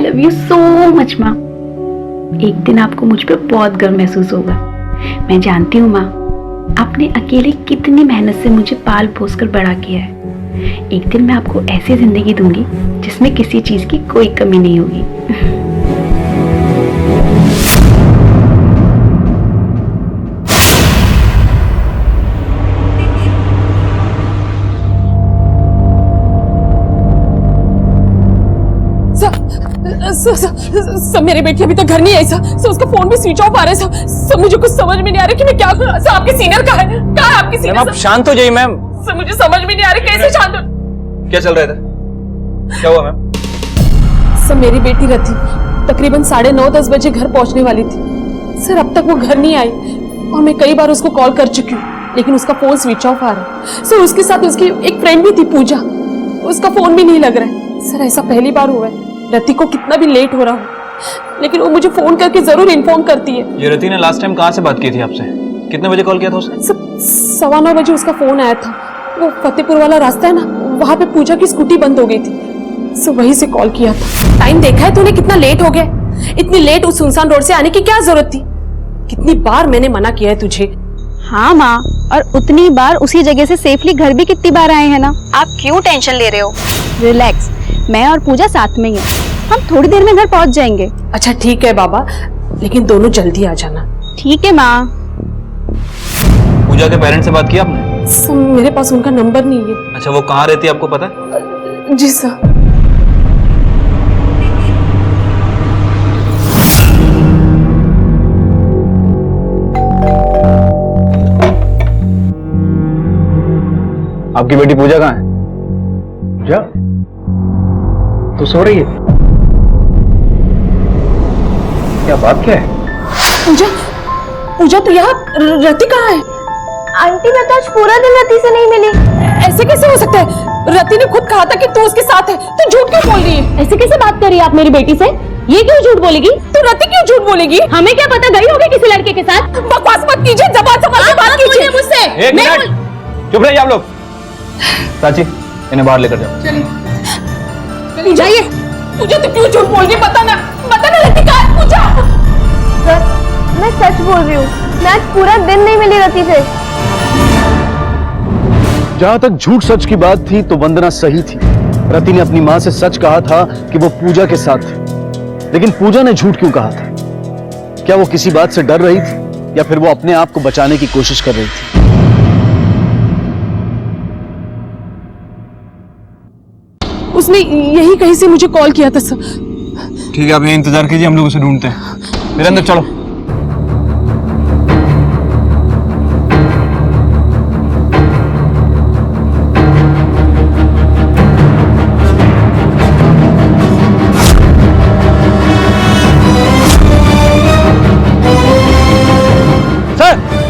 Love you so much माँ। एक दिन आपको मुझ पे बहुत गर्व महसूस होगा। मैं जानती हूँ माँ, आपने अकेले कितनी मेहनत से मुझे पाल पोस कर बड़ा किया है। एक दिन मैं आपको ऐसी जिंदगी दूंगी जिसमें किसी चीज की कोई कमी नहीं होगी। सर मेरी बेटी अभी तक घर नहीं आई सर। उसका फोन भी स्विच ऑफ आ रहा है सर। मुझे कुछ समझ में नहीं आ रहा कि मैं क्या करूं। सर आपके सीनियर कहाँ है? कहाँ है आपके सीनियर? आप शांत हो जाइए मैम। सर मुझे समझ में नहीं आ रहा कैसे शांत हो। क्या चल रहा था? क्या हुआ मैम? सर मेरी बेटी रथी तकरीबन 9:30-10 बजे घर पहुंचने वाली थी सर। अब तक वो घर नहीं आई और मैं कई बार उसको कॉल कर चुकी हूँ, लेकिन उसका फोन स्विच ऑफ आ रहा है सर। उसके साथ उसकी एक फ्रेंड भी थी पूजा, उसका फोन भी नहीं लग रहा है सर। ऐसा पहली बार हुआ है। रति को कितना भी लेट हो रहा हो, लेकिन वो मुझे फोन करके जरूर इन्फॉर्म करती है। ये रति ने लास्ट टाइम कहाँ से बात की थी आपसे? कितने बजे कॉल किया था उसने? 9:15 बजे उसका फोन आया था। वो फतेहपुर वाला रास्ता है ना, वहां पे पूजा की स्कूटी बंद हो गई थी सो वहीं से कॉल किया था। टाइम देखा है तूने कितना लेट हो गया? इतनी लेट उस सुनसान रोड से आने की क्या जरूरत थी? कितनी बार मैंने मना किया है तुझे। हाँ माँ, और उतनी बार उसी जगह से सेफली घर भी कितनी बार आए हैं ना। आप क्यों टेंशन ले रहे हो? रिलैक्स, मैं और पूजा साथ में ही हैं। हम थोड़ी देर में घर पहुंच जाएंगे। अच्छा ठीक है बाबा, लेकिन दोनों जल्दी आ जाना। ठीक है माँ। पूजा के पेरेंट्स से बात की आपने? सर मेरे पास उनका नंबर नहीं है। अच्छा, वो कहाँ रहती है आपको पता है? जी सर। आपकी बेटी पूजा कहाँ है? पूजा तो सो रही है। क्या बात क्या है? पूजा, पूजा तू यहाँ? रति कहाँ है? आंटी मैं तो आज पूरा दिन रति से नहीं मिली। ऐसे कैसे हो सकता है? रति ने खुद कहा था कि तू उसके साथ है। तू झूठ क्यों बोल रही है? ऐसे कैसे बात कर रही है आप मेरी बेटी से? ये क्यों झूठ बोलेगी? तू रति क्यों झूठ बोलेगी? हमें क्या पता, गई होगी किसी लड़के के साथ। बकवास मत कीजिए, जबान संभाल के बात कीजिए मुझसे। एक मिनट चुप रहिए आप लोग। चाची, इन्हें बाहर लेकर जाओ। चलिए जाइए। पूजा तू क्यों झूठ बोल रही है? बता ना रति कहाँ है? पूजा, मैं सच बोल रही हूँ, मैं आज पूरा दिन नहीं मिली रति से। जहां तक झूठ सच की बात थी तो वंदना सही थी। रति ने अपनी मां से सच कहा था कि वो पूजा के साथ थी, लेकिन पूजा ने झूठ क्यों कहा था? क्या वो किसी बात से डर रही थी या फिर वो अपने आप को बचाने की कोशिश कर रही थी? उसने यही कहीं से मुझे कॉल किया था सर। ठीक है, आप ये इंतजार कीजिए, हम लोग उसे ढूंढते हैं। मेरे अंदर चलो।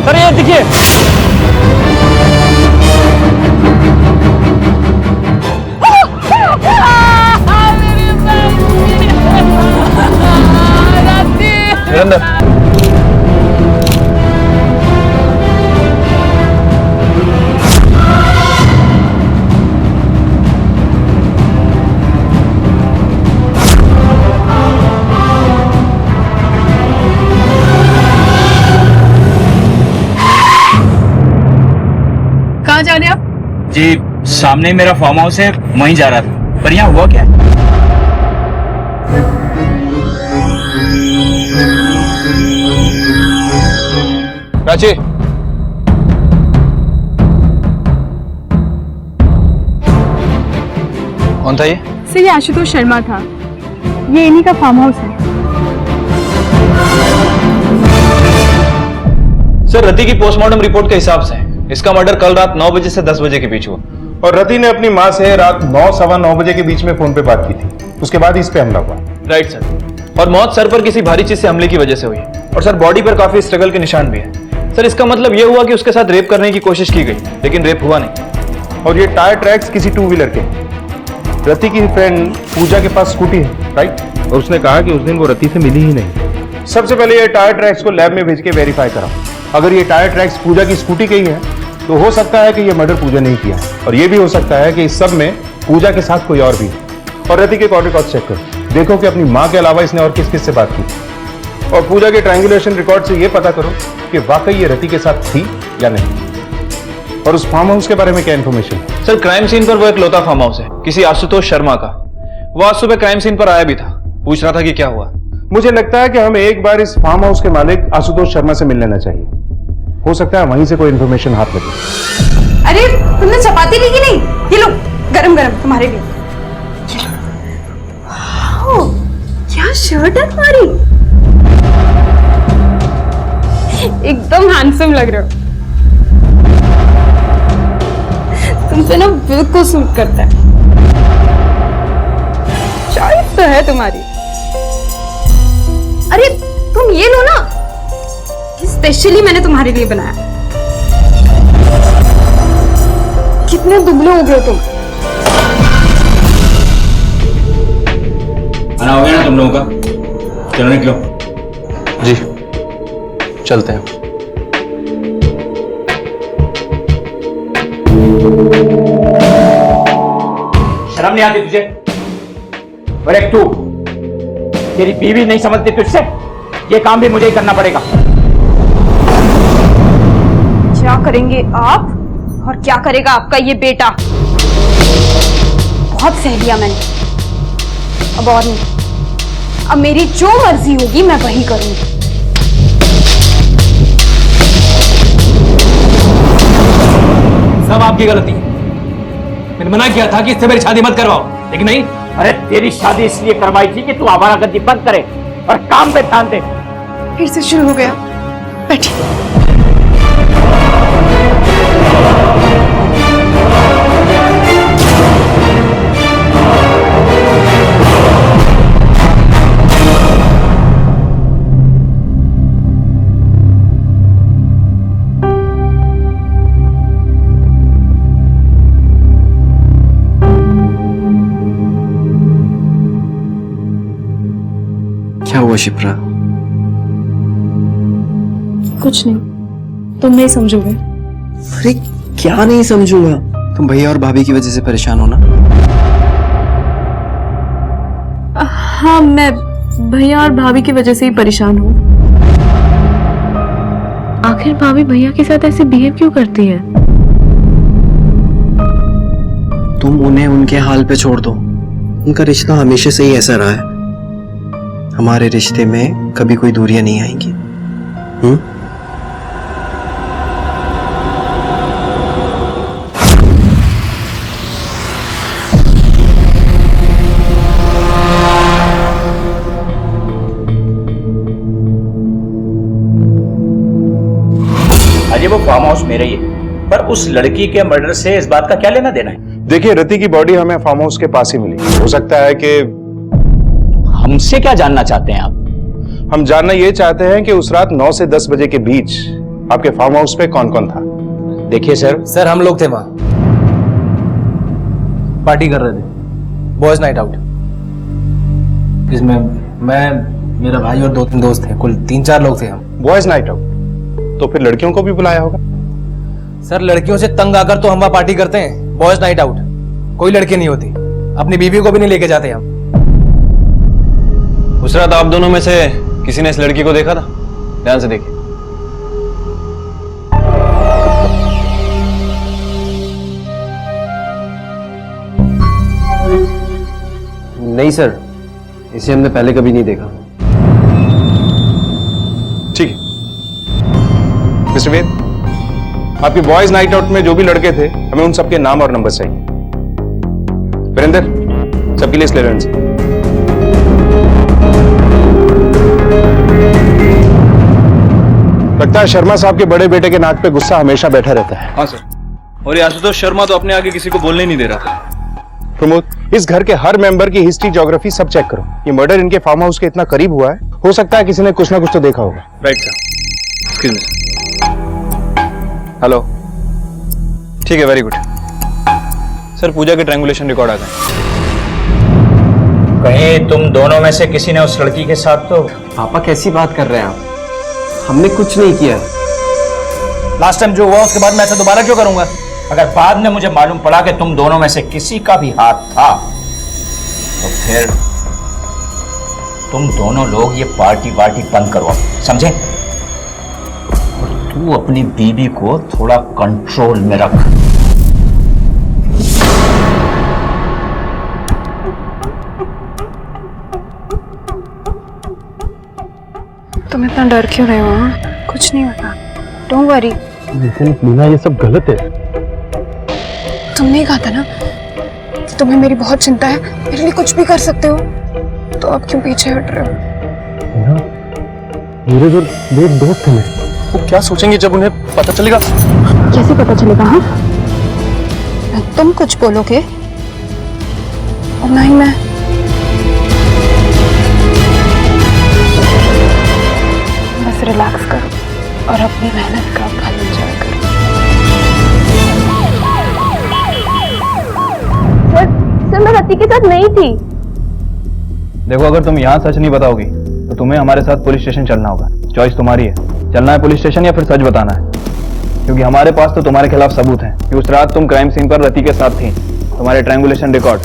सर ये देखिए। अंदर कहाँ जा रहे हैं आप? जी सामने मेरा फार्म हाउस है, वहीं जा रहा था। पर यहाँ हुआ क्या? प्राची, कौन था ये? सर ये आशुतोष शर्मा था, ये इन्हीं का फार्म हाउस है। सर, रति की पोस्टमार्टम रिपोर्ट के हिसाब से इसका मर्डर कल रात 9 बजे से 10 बजे के बीच हुआ। और रति ने अपनी मां से रात 9 सवा 9 बजे के बीच में फोन पे बात की थी। उसके बाद इस पे हमला हुआ। Right sir. और मौत सर पर किसी भारी चीज से हमले की वजह से हुई। और सर बॉडी पर काफी स्ट्रगल के निशान भी है। सर इसका मतलब यह हुआ कि उसके साथ रेप करने की कोशिश की गई, लेकिन रेप हुआ नहीं। और ये टायर ट्रैक्स किसी 2 व्हीलर के। रति की फ्रेंड पूजा के पास स्कूटी है, राइट? और उसने कहा कि उस दिन वो रति से मिली ही नहीं। सबसे पहले ये टायर ट्रैक्स को लैब में भेज के वेरीफाई कराओ। अगर ये टायर ट्रैक्स पूजा की स्कूटी के ही है तो हो सकता है कि ये मर्डर पूजा नहीं किया, और ये भी हो सकता है कि इस सब में पूजा के साथ कोई और भी है। और रति के कॉर्ड रिकॉर्ड चेक करो। देखो कि अपनी मां के अलावा इसने और किस किस से बात की, और पूजा के ट्रायंगुलेशन रिकॉर्ड से यह पता करो कि वाकई ये रति के साथ थी या नहीं। और उस फार्म हाउस के बारे में क्या इंफॉर्मेशन है? सर क्राइम सीन पर वो एक लौता फार्म हाउस है किसी आशुतोष शर्मा का। वो आज सुबह क्राइम सीन पर आया भी था, पूछ रहा था कि क्या हुआ। मुझे लगता है कि हमें एक बार इस फार्म हाउस के मालिक आशुतोष शर्मा से मिल लेना चाहिए। हो सकता है वहीं से कोई इंफॉर्मेशन हाथ लगे। अरे तुमने चपाती ली कि नहीं? ये लो गरम गरम तुम्हारे लिए। वाओ, क्या शर्ट है तुम्हारी, एकदम हैंडसम लग रहे हो। तुम पे ना बिल्कुल सूट करता है, चॉइस तो है तुम्हारी। अरे तुम ये लो ना, स्पेशली मैंने तुम्हारे लिए बनाया। कितने दुबले हो गए तुम। खाना हो गया ना तुम लोगों का? चलो निकलो। जी चलते हैं। शर्म नहीं आती तुझे? और एक तू, तेरी बीवी नहीं समझती तुझसे? ये काम भी मुझे ही करना पड़ेगा। क्या करेंगे आप और क्या करेगा आपका ये बेटा? बहुत सह लिया मैंने, अब और नहीं। अब मेरी जो मर्जी होगी मैं वही करूंगी। सब आपकी गलती है। मैंने मना किया था कि इससे मेरी शादी मत करवाओ, लेकिन नहीं। अरे तेरी शादी इसलिए करवाई थी कि तू आवारागर्दी बंद करे और काम पे ध्यान दे। फिर से शुरू हो गया, बैठिए। क्या हुआ शिप्रा? कुछ नहीं, तुम नहीं समझोगे। अरे क्या नहीं समझूंगा? तुम भैया और भाभी की वजह से परेशान हो ना? हाँ, मैं भैया और भाभी की वजह से ही परेशान हूँ। आखिर भाभी भैया के साथ ऐसे बिहेव क्यों करती है? तुम उन्हें उनके हाल पे छोड़ दो। उनका रिश्ता हमेशा से ही ऐसा रहा है। हमारे रिश्ते में कभी कोई दूरियां नहीं आएंगी। अजय वो फार्म हाउस मेरा ही है, पर उस लड़की के मर्डर से इस बात का क्या लेना देना है? देखिए, रति की बॉडी हमें फार्म हाउस के पास ही मिली। हो सकता है कि हमसे क्या जानना चाहते हैं आप? हम जानना ये चाहते हैं कि उस रात 9 से 10 बजे के बीच आपके फार्म हाउस पे कौन कौन था। देखिए सर, हम लोग थे वहां, पार्टी कर रहे थे, बॉयज नाइट आउट। इसमें मैं, मेरा भाई और 2-3 दोस्त थे, कुल 3-4 लोग थे हम। बॉयज नाइट आउट, तो फिर लड़कियों को भी बुलाया होगा? सर लड़कियों से तंग आकर तो हम वहां पार्टी करते हैं, बॉयज नाइट आउट कोई लड़की नहीं होती। अपनी बीवी को भी नहीं लेके जाते हम। उस रात आप दोनों में से किसी ने इस लड़की को देखा था? ध्यान से देखिए। नहीं सर, इसे हमने पहले कभी नहीं देखा। ठीक है मिस्टर वेद, आपके बॉयज नाइट आउट में जो भी लड़के थे, हमें उन सबके नाम और नंबर चाहिए। वीरेंद्र, सबकी लिस्ट ले लें इनसे। लगता है शर्मा साहब के बड़े बेटे के नाक पे गुस्सा हमेशा बैठा रहता है। हाँ सर, और ये आशुतोष शर्मा तो अपने आगे किसी को बोलने ही नहीं दे रहा था। प्रमोद, इस घर के हर मेंबर की हिस्ट्री, ज्योग्राफी सब चेक करो। ये मर्डर इनके फार्म हाउस के इतना करीब हुआ है, हो सकता है किसी ने कुछ ना कुछ तो देखा होगा। Right sir, excuse me. Hello, ठीक है, वेरी गुड सर। पूजा के ट्रायंगुलेशन रिकॉर्ड आ गए। कहीं तुम दोनों में से किसी ने उस लड़की के साथ तो? पापा कैसी बात कर रहे हैं आप? हमने कुछ नहीं किया। लास्ट टाइम जो हुआ उसके बाद मैं ऐसा दोबारा क्यों करूंगा? अगर बाद में मुझे मालूम पड़ा कि तुम दोनों में से किसी का भी हाथ था, तो फिर तुम दोनों लोग ये पार्टी वार्टी बंद करो, समझे? और तू अपनी बीवी को थोड़ा कंट्रोल में रख। तुम इतना डर क्यों रहे हो? कुछ नहीं होता, डोंट वरी। लेकिन मीना ये सब गलत है। तुमने ही कहा था ना कि तुम्हें मेरी बहुत चिंता है, मेरे लिए कुछ भी कर सकते हो, तो अब क्यों पीछे हट रहे हो? मीना, मेरे जो मेरे दोस्त हैं वो क्या सोचेंगे जब उन्हें पता चलेगा? कैसे पता चलेगा? हाँ, तुम कुछ बोलोगे और ना ही मैं। बस रिलैक्स करो और अपनी मेहनत का फल एंजॉय करो। सर मैं रति के साथ नहीं थी। देखो, अगर तुम यहाँ सच नहीं बताओगी तो तुम्हें हमारे साथ पुलिस स्टेशन चलना होगा। चॉइस तुम्हारी है, चलना है पुलिस स्टेशन या फिर सच बताना है, क्योंकि हमारे पास तो तुम्हारे खिलाफ सबूत हैं कि उस रात तुम क्राइम सीन पर रति के साथ थी। तुम्हारे ट्रायंगुलेशन रिकॉर्ड,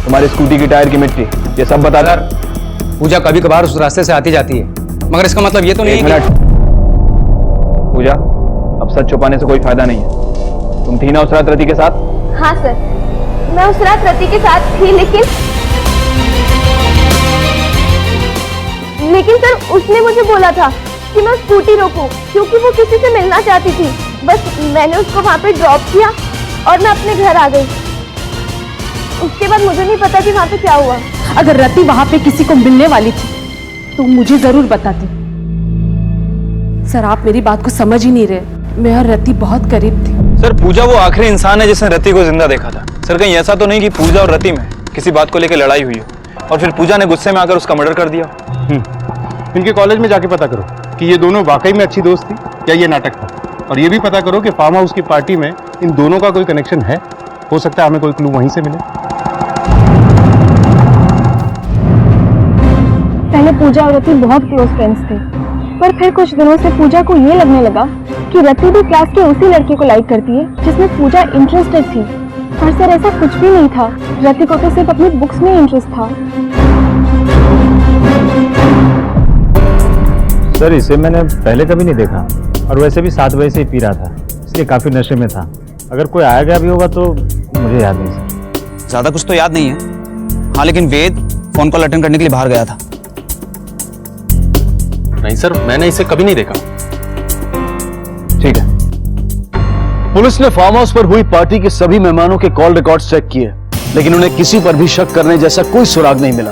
तुम्हारी स्कूटी की टायर की मिट्टी, ये सब बता कर। पूजा कभी कभार उस रास्ते से आती जाती है, मगर इसका मतलब ये तो नहीं एक मिनट पूजा, अब सच छुपाने से कोई फायदा नहीं है। तुम थी ना उस रात रति के साथ? हाँ सर, मैं उस रात रति के साथ थी, लेकिन सर उसने मुझे बोला था कि मैं स्कूटी रोकूं क्योंकि वो किसी से मिलना चाहती थी। बस मैंने उसको वहां पे ड्रॉप किया और मैं अपने घर आ गई। उसके बाद मुझे नहीं पता कि वहां पे क्या हुआ। अगर रति वहां पे किसी को मिलने वाली थी तो मुझे जरूर बताती। सर आप मेरी बात को समझ ही नहीं रहे, मैं और रति बहुत करीब थी। सर पूजा वो आखिरी इंसान है जिसने रति को जिंदा देखा था। सर कहीं ऐसा तो नहीं कि पूजा और रति में किसी बात को लेकर लड़ाई हुई हो और फिर पूजा ने गुस्से में आकर उसका मर्डर कर दिया? इनके कॉलेज में जाके पता करो कि ये दोनों वाकई में अच्छी दोस्त थी या ये नाटक था, और ये भी पता करो कि फार्म हाउस की पार्टी में इन दोनों का कोई कनेक्शन है। हो सकता है हमें कोई क्लू वहीं से मिले। पहले पूजा और रति बहुत क्लोज फ्रेंड्स थे, पर फिर कुछ दिनों से पूजा को ये लगने लगा कि रति भी क्लास के उसी लड़के को लाइक करती है जिसमें पूजा इंटरेस्टेड थी। पर सर ऐसा कुछ भी नहीं था, रति को तो सिर्फ अपनी बुक्स में इंटरेस्ट था। सर इसे मैंने पहले कभी नहीं देखा, और वैसे भी 7 बजे से ही पी रहा था, इसलिए काफी नशे में था। अगर कोई आया गया भी होगा तो मुझे याद नहीं सर। ज्यादा कुछ तो याद नहीं है, हाँ, लेकिन वेद फोन कॉल अटेंड करने के लिए बाहर गया था। नहीं सर, मैंने इसे कभी नहीं देखा। ठीक है। पुलिस ने फार्म हाउस पर हुई पार्टी के सभी मेहमानों के कॉल रिकॉर्ड्स चेक किए, लेकिन उन्हें किसी पर भी शक करने जैसा कोई सुराग नहीं मिला।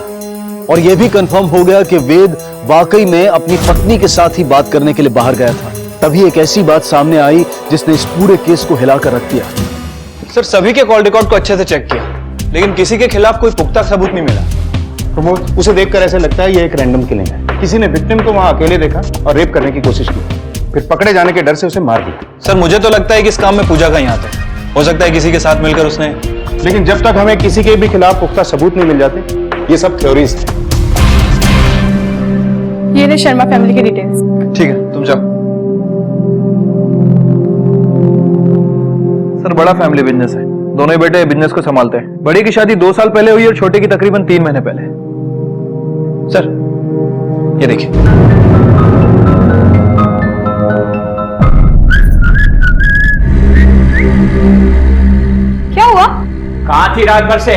और यह भी कंफर्म हो गया कि वेद वाकई में अपनी पत्नी के साथ ही बात करने के लिए बाहर गया था। तभी एक ऐसी बात सामने आई जिसने इस पूरे केस को हिलाकर रख दिया। सर सभी के कॉल रिकॉर्ड को अच्छे से चेक किया, लेकिन किसी के खिलाफ कोई पुख्ता सबूत नहीं मिला। प्रमोद, उसे देखकर ऐसा लगता है ये एक रैंडम किलिंग है। किसी ने विक्टिम को वहां अकेले देखा और रेप करने की कोशिश की, फिर पकड़े जाने के डर से उसे मार दिया। सर मुझे तो लगता है कि इस काम में पूजा का ही हाथ है। हो सकता है किसी के साथ मिलकर उसने, लेकिन जब तक हमें किसी के भी खिलाफ पुख्ता सबूत नहीं मिल जाते, ये सब थ्योरीज थे। ये ले शर्मा फैमिली के डिटेल्स। ठीक है, तुम जाओ। सर बड़ा फैमिली बिजनेस है, दोनों ही बेटे बिजनेस को संभालते हैं। बड़ी की शादी 2 साल पहले हुई और छोटे की तकरीबन 3 महीने पहले। सर ये देखिए। क्या हुआ? कहाँ थी रात भर से?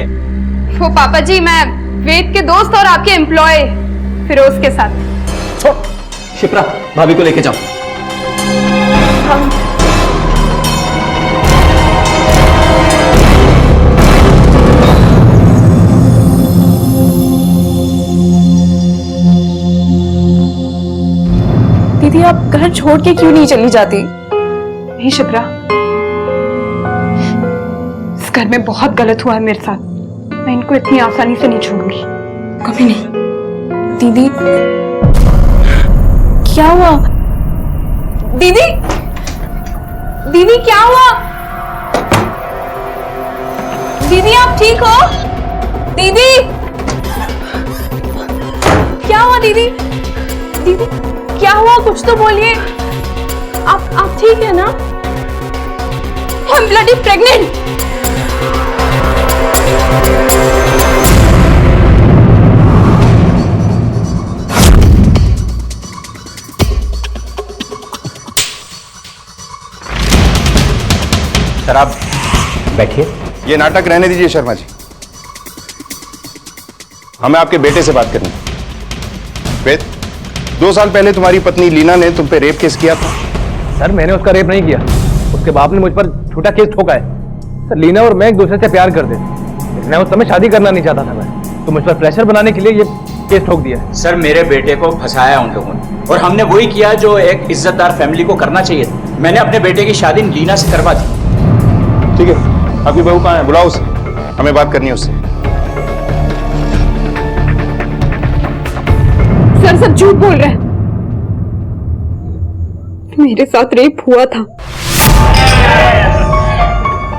वो पापा जी, मैं वेद के दोस्त और आपके एम्प्लॉय फिरोज के साथ। शिप्रा, भाभी को लेके जाओ। दीदी आप घर छोड़ के क्यों नहीं चली जाती? नहीं शिप्रा, इस घर में बहुत गलत हुआ है मेरे साथ, मैं इनको इतनी आसानी से नहीं छोड़ूंगी, कभी नहीं। दीदी क्या हुआ? दीदी, दीदी क्या हुआ? दीदी आप ठीक हो? दीदी क्या हुआ? दीदी, दीदी क्या हुआ? कुछ तो बोलिए। आप ठीक है ना? I am bloody pregnant. बैठिए। ये नाटक रहने दीजिए शर्मा जी, हमें आपके बेटे से बात करनी है। वेद, 2 साल पहले तुम्हारी पत्नी लीना ने तुम पे रेप केस किया था। सर मैंने उसका रेप नहीं किया, उसके बाप ने मुझ पर झूठा केस ठोका है। सर लीना और मैं एक दूसरे से प्यार करते थे, मैं उस समय शादी करना नहीं चाहता था मैं, तो मुझ पर प्रेशर बनाने के लिए ये केस ठोक दिया है। सर मेरे बेटे को फंसाया उन लोगों ने, और हमने वही किया जो एक इज्जतदार फैमिली को करना चाहिए था। मैंने अपने बेटे की शादी लीना से करवा दी। ठीक है, आपकी बहू कहाँ है? बुलाओ उसे, हमें बात करनी है उससे। सर सब झूठ बोल रहे हैं, मेरे साथ रेप हुआ था।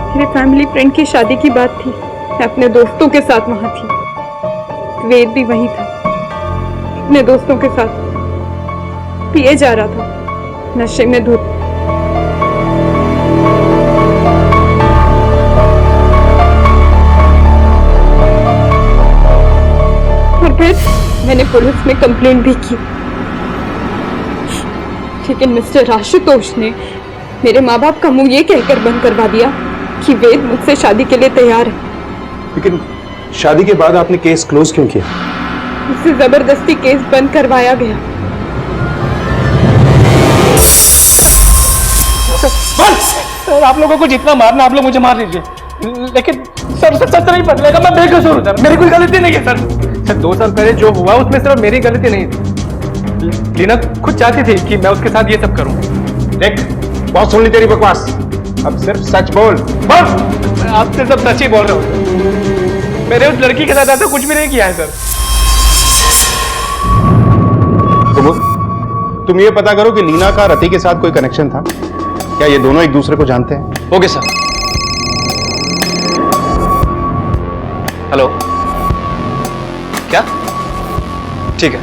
मेरे फैमिली फ्रेंड की शादी की बात थी, मैं अपने दोस्तों के साथ वहां थी, वेद भी वहीं था, अपने दोस्तों के साथ पिए जा रहा था, नशे में धुत। और फिर मैंने पुलिस में कंप्लेंट भी की, लेकिन मिस्टर आशुतोष ने मेरे माँ बाप का मुंह ये कहकर बंद करवा दिया कि वेद मुझसे शादी के लिए तैयार है। लेकिन शादी के बाद आपने केस क्लोज क्यों किया? उससे जबरदस्ती केस बंद करवाया गया। सर आप लोगों को जितना मारना आप लोग मुझे मार लीजिए, लेकिन सर सच नहीं बदलेगा, मैं बेकसूर हूं सर, मेरी कोई गलती नहीं है सर। 2 साल पहले जो हुआ उसमें सिर्फ मेरी गलती नहीं थी, लीना खुद चाहती थी कि मैं उसके साथ ये सब करूं। देख, बहुत सुन ली तेरी बकवास, अब सिर्फ सच बोल। बस आपसे सब सच ही बोल रहा हूं, मैंने उस लड़की के साथ ऐसा कुछ भी नहीं किया है सर। तुम ये पता करो कि लीना का रति के साथ कोई कनेक्शन था क्या? ये दोनों एक दूसरे को जानते हैं? Okay sir. हेलो, क्या? ठीक है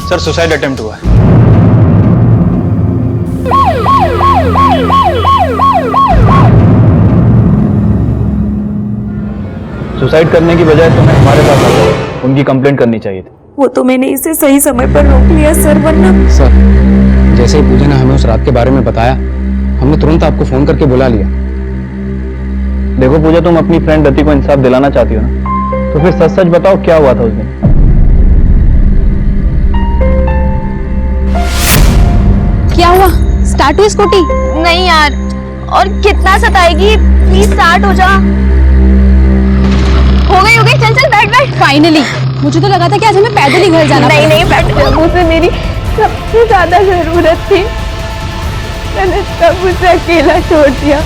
सर, सुसाइड अटेम्प्ट हुआ है। सुसाइड करने की बजाय तुम्हें हमारे पास आकर उनकी कंप्लेंट करनी चाहिए थी। वो तो मैंने इसे सही समय पर रोक लिया सर, वरना। सर जैसे ही पूजा ने हमें उस रात के बारे में बताया, हमने तुरंत आपको फोन करके बुला लिया। देखो पूजा, तुम अपनी फ्रेंड रति को इंसाफ दिलाना चाहती हो ना, तो फिर सच सच बताओ क्या हुआ था उस दिन। क्या हुआ? स्टार्ट हुई स्कूटी? नहीं यार, और कितना सताएगी, प्लीज स्टार्ट हो जा। हो गई, चल चल बैठ बैठ। फाइनली, मुझे तो लगा था कि आज हमें पैदल ही घर जाना। नहीं बैठ। मुझे मेरी सबसे ज्यादा जरूरत थी, मैंने सब उसे अकेला छोड़ दिया,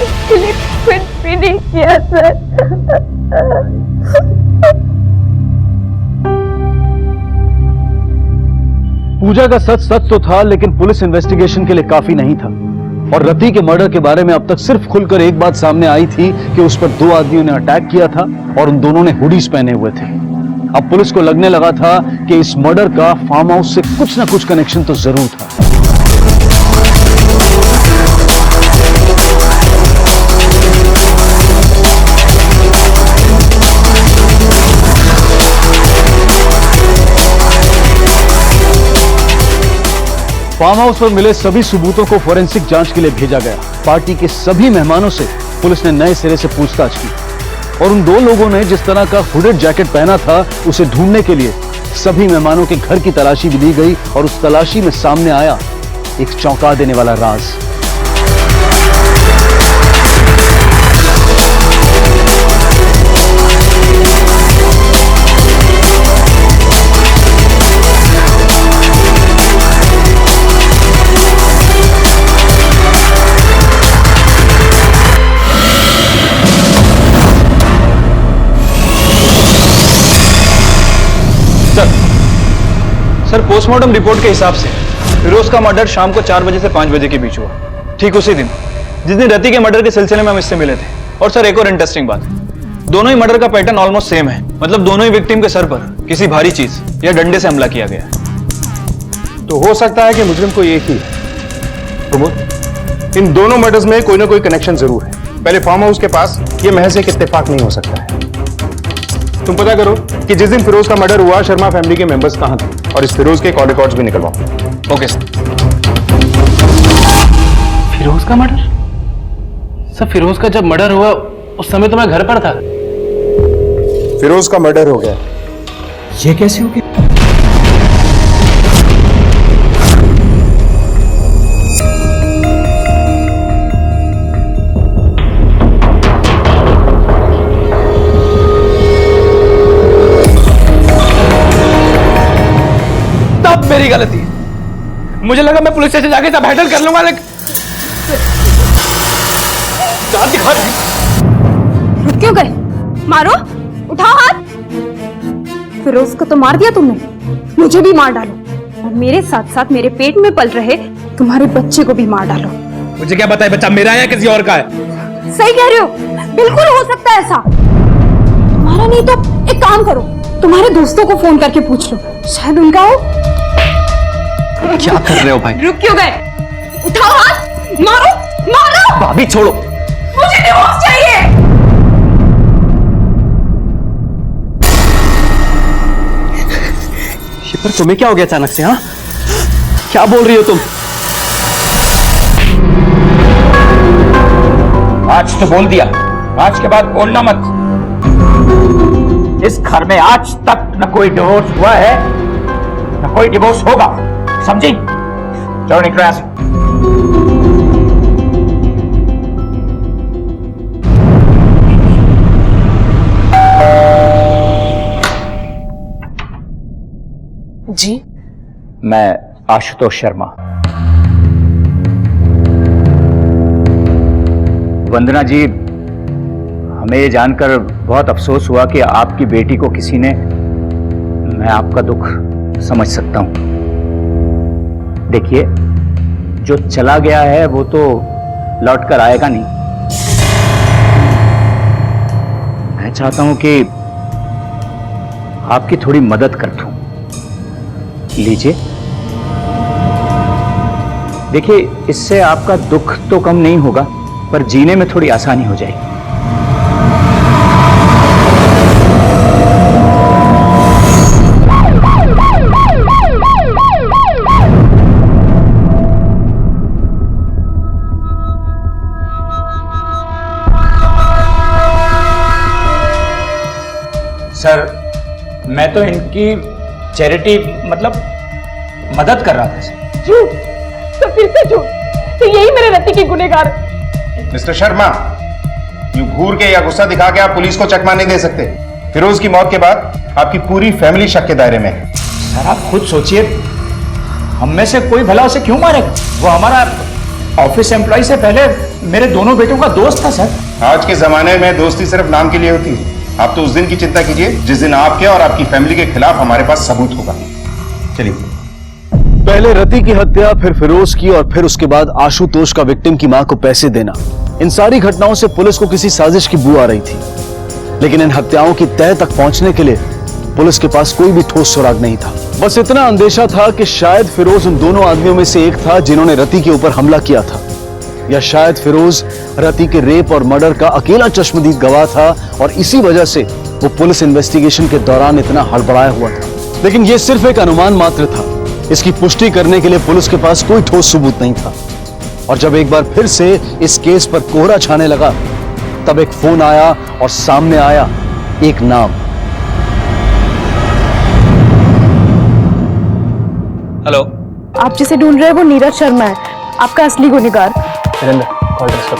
उसके लिए कुछ भी नहीं किया सर। पूजा का सच सच तो था, लेकिन पुलिस इन्वेस्टिगेशन के लिए काफी नहीं था। और रति के मर्डर के बारे में अब तक सिर्फ खुलकर एक बात सामने आई थी कि उस पर 2 आदमियों ने अटैक किया था और उन दोनों ने हुडीज पहने हुए थे। अब पुलिस को लगने लगा था कि इस मर्डर का फार्म हाउस से कुछ ना कुछ कनेक्शन तो जरूर था। फार्म हाउस पर मिले सभी सबूतों को फोरेंसिक जांच के लिए भेजा गया। पार्टी के सभी मेहमानों से पुलिस ने नए सिरे से पूछताछ की और उन 2 लोगों ने जिस तरह का हुडेड जैकेट पहना था, उसे ढूंढने के लिए सभी मेहमानों के घर की तलाशी भी ली गई और उस तलाशी में सामने आया एक चौंका देने वाला राज। सर पोस्टमार्टम रिपोर्ट के हिसाब से फिरोज का मर्डर शाम को 4 बजे से 5 बजे के बीच हुआ, ठीक उसी दिन जिस दिन रति के मर्डर के सिलसिले में हम इससे मिले थे। और सर एक और इंटरेस्टिंग बात, दोनों ही मर्डर का पैटर्न ऑलमोस्ट सेम है, मतलब दोनों ही विक्टिम के सर पर किसी भारी चीज या डंडे से हमला किया गया। तो हो सकता है कि मुजरिम को एक ही है। प्रमोद, इन दोनों मर्डर्स में कोई ना कोई कनेक्शन जरूर है। पहले फार्म हाउस के पास ये महज एक इत्तेफाक नहीं हो सकता है। तुम पता करो कि जिस दिन फिरोज का मर्डर हुआ शर्मा फैमिली के मेंबर्स कहां थे और इस फिरोज के कॉल रिकॉर्ड्स भी निकलवाओ। Okay sir. फिरोज का मर्डर? सर फिरोज का जब मर्डर हुआ उस समय तो मैं घर पर था। फिरोज का मर्डर हो गया। ये कैसे हो गया? तब मेरी गलती है। मुझे लगा मैं पुलिस स्टेशन जाके सब हैंडल कर लूंगा, लेकिन दिखा रहे। रुक क्यों गए? मारो, उठाओ हाथ। फिरोज को तो मार दिया तुमने, मुझे भी मार डालो और मेरे साथ साथ मेरे पेट में पल रहे तुम्हारे बच्चे को भी मार डालो। मुझे क्या पता है बच्चा मेरा है या किसी और का है? सही कह रहे हो, बिल्कुल हो सकता है ऐसा। तुम्हारा नहीं तो एक काम करो, तुम्हारे दोस्तों को फोन करके पूछ लो, शायद उनका हो। क्या कर रहे हो भाई? रुक क्यों गए? उठाओ हाथ, मारो मारो। भाभी छोड़ो। मुझे डिवोर्स चाहिए। पर तुम्हें क्या हो गया अचानक से? हाँ, क्या बोल रही हो तुम? आज तो बोल दिया, आज के बाद बोलना मत। इस घर में आज तक न कोई डिवोर्स हुआ है न कोई डिवोर्स होगा, समझी? चलो निकलो यहां से। जी? मैं आशुतोष शर्मा। वंदना जी, हमें ये जानकर बहुत अफसोस हुआ कि आपकी बेटी को किसी ने, मैं आपका दुख समझ सकता हूं। देखिए, जो चला गया है वो तो लौट कर आएगा नहीं। मैं चाहता हूं कि आपकी थोड़ी मदद कर दूं। लीजिए, देखिए, इससे आपका दुख तो कम नहीं होगा पर जीने में थोड़ी आसानी हो जाएगी। सर, मैं तो इनकी चैरिटी मतलब मदद कर रहा था सर। झूठ, तो फिर से झूठ, तो यही मेरे रति की गुनहगार है। मिस्टर शर्मा, यूं घूर के या गुस्सा दिखा के आप पुलिस को चकमा नहीं दे सकते। फिरोज की मौत के बाद आपकी पूरी फैमिली शक के दायरे में है। सर, आप खुद सोचिए, हम में से कोई भला उसे क्यों मारेगा? वो हमारा ऑफिस एम्प्लॉय से पहले मेरे दोनों बेटों का दोस्त था सर। आज के जमाने में दोस्ती सिर्फ नाम के लिए होती है। आप तो उस दिन की चिंता कीजिए जिस दिन आपके और आपकी फैमिली के खिलाफ हमारे पास सबूत होगा। चलिए। पहले रति की हत्या, फिर फिरोज की और फिर उसके बाद आशुतोष का विक्टिम की मां को पैसे देना, इन सारी घटनाओं से पुलिस को किसी साजिश की बू आ रही थी। लेकिन इन हत्याओं की तह तक पहुंचने के लिए पुलिस के पास कोई भी ठोस सुराग नहीं था। बस इतना अंदेशा था कि शायद फिरोज उन दोनों आदमियों में से एक था जिन्होंने रति के ऊपर हमला किया था, या शायद फिरोज रति के रेप और मर्डर का अकेला चश्मदीद गवाह था और इसी वजह से वो पुलिस इन्वेस्टिगेशन के दौरान इतना हड़बड़ाया हुआ था। लेकिन यह सिर्फ एक अनुमान मात्र था। इसकी पुष्टि करने के लिए पुलिस के पास कोई ठोस सबूत नहीं था। और जब एक बार फिर से इस केस पर कोहरा छाने लगा, तब एक फोन आया और सामने आया एक नाम। हेलो, आप जिसे ढूंढ रहे हैं वो नीरज शर्मा है, आपका असली गुनहगार। Call transfer.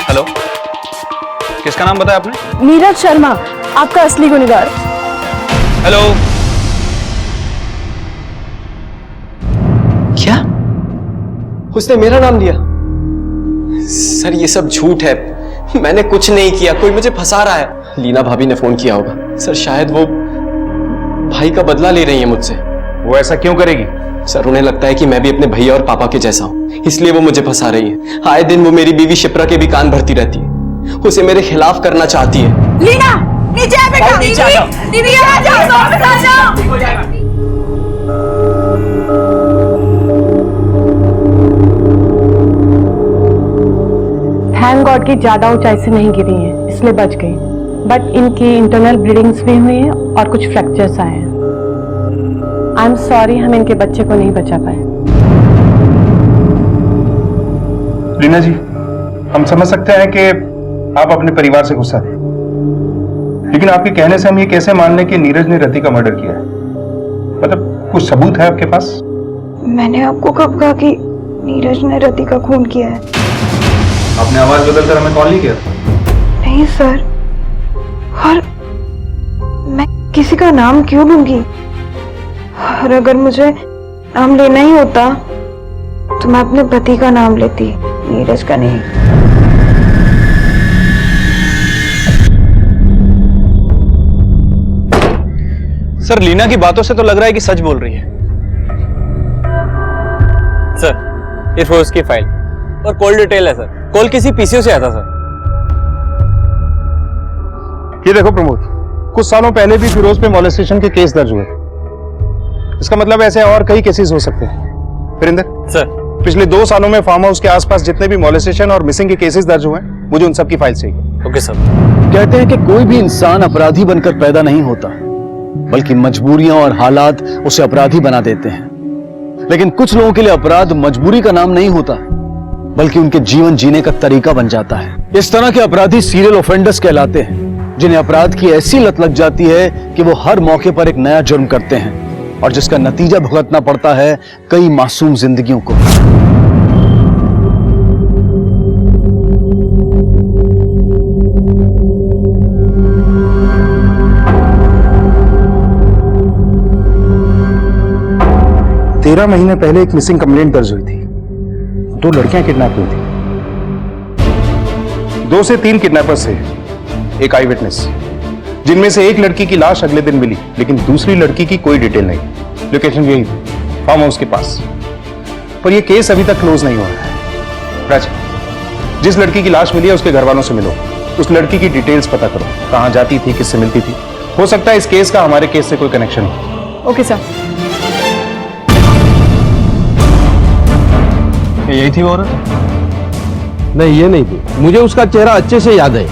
हेलो, किसका नाम बताया आपने? नीरज शर्मा, आपका असली गुनहगार। हेलो। क्या? उसने मेरा नाम लिया? सर, ये सब झूठ है। मैंने कुछ नहीं किया, कोई मुझे फंसा रहा है। लीना भाभी ने फोन किया होगा। सर, शायद वो भाई का बदला ले रही है मुझसे। वो ऐसा क्यों करेगी? सर, उन्हें लगता है कि मैं भी अपने भैया और पापा के जैसा हूं, इसलिए वो मुझे फंसा रही है। आए दिन वो मेरी बीवी शिप्रा के भी कान भरती रहती है, उसे मेरे खिलाफ करना चाहती है। लीना, नीचे आ बेटा। दीदी आ जाओ, वापस आ जाओ। थैंक गॉड की ज्यादा ऊंचाई से नहीं गिरी हैं, इसलिए बच गई। बट इनकी इंटरनल ब्लीडिंग्स भी हुई हैं और कुछ फ्रैक्चर्स आए हैं। आई एम सॉरी, हम इनके बच्चे को नहीं बचा पाए। रीना जी, हम समझ सकते हैं कि आप अपने परिवार से गुस्सा थे, लेकिन आपके कहने से हम ये कैसे मान लें कि नीरज ने रति का मर्डर किया है? मतलब कुछ सबूत है आपके पास? मैंने आपको कब कहा कि नीरज ने रति का खून किया है? आपने आवाज बदलकर हमें कॉल नहीं किया था? नहीं सर, और मैं किसी का नाम क्यों लूंगी? और अगर मुझे नाम लेना ही होता तो मैं अपने पति का नाम लेती, नीरज का नहीं। सर, लीना की बातों से तो लग रहा है कि सच बोल रही है। सर, ये फिरोज की फाइल और कॉल डिटेल है सर। कॉल किसी पीसीओ से आया था सर। ये देखो प्रमोद, कुछ सालों पहले भी फिरोज पे मॉलेस्टेशन के केस दर्ज हुए। इसका मतलब ऐसे और कई केसेस हो सकते हैं। वीरेंद्र सर, पिछले 2 सालों में फार्म हाउस के आसपास जितने भी मॉलेस्टेशन और मिसिंग के केसेस दर्ज हुए हैं, मुझे उन सब की फाइल चाहिए। Okay sir. कहते हैं कि कोई भी इंसान अपराधी बनकर पैदा नहीं होता, बल्कि मजबूरियां और हालात उसे अपराधी बना देते हैं। लेकिन कुछ लोगों के लिए अपराध मजबूरी का नाम नहीं होता, बल्कि उनके जीवन जीने का तरीका बन जाता है। इस तरह के अपराधी सीरियल ऑफेंडर्स कहलाते हैं, जिन्हें अपराध की ऐसी लत लग जाती है कि वो हर मौके पर एक नया जुर्म करते हैं और जिसका नतीजा भुगतना पड़ता है कई मासूम जिंदगियों को। तेरह महीने पहले एक मिसिंग कंप्लेंट दर्ज हुई थी। 2 लड़कियां किडनैप हुई थी। 2 से 3 किडनैपर्स थे, एक आई विटनेस, जिनमें से एक लड़की की लाश अगले दिन मिली, लेकिन दूसरी लड़की की कोई डिटेल नहीं। लोकेशन यही थी, फार्म हाउस के पास। पर यह केस अभी तक क्लोज नहीं हुआ है। राजा, जिस लड़की की लाश मिली है उसके घर वालों से मिलो, उस लड़की की डिटेल्स पता करो, कहां जाती थी, किससे मिलती थी। हो सकता है इस केस का हमारे केस से कोई कनेक्शन हो। Okay sir. यही थी वो औरत? नहीं, ये नहीं थी। मुझे उसका चेहरा अच्छे से याद है।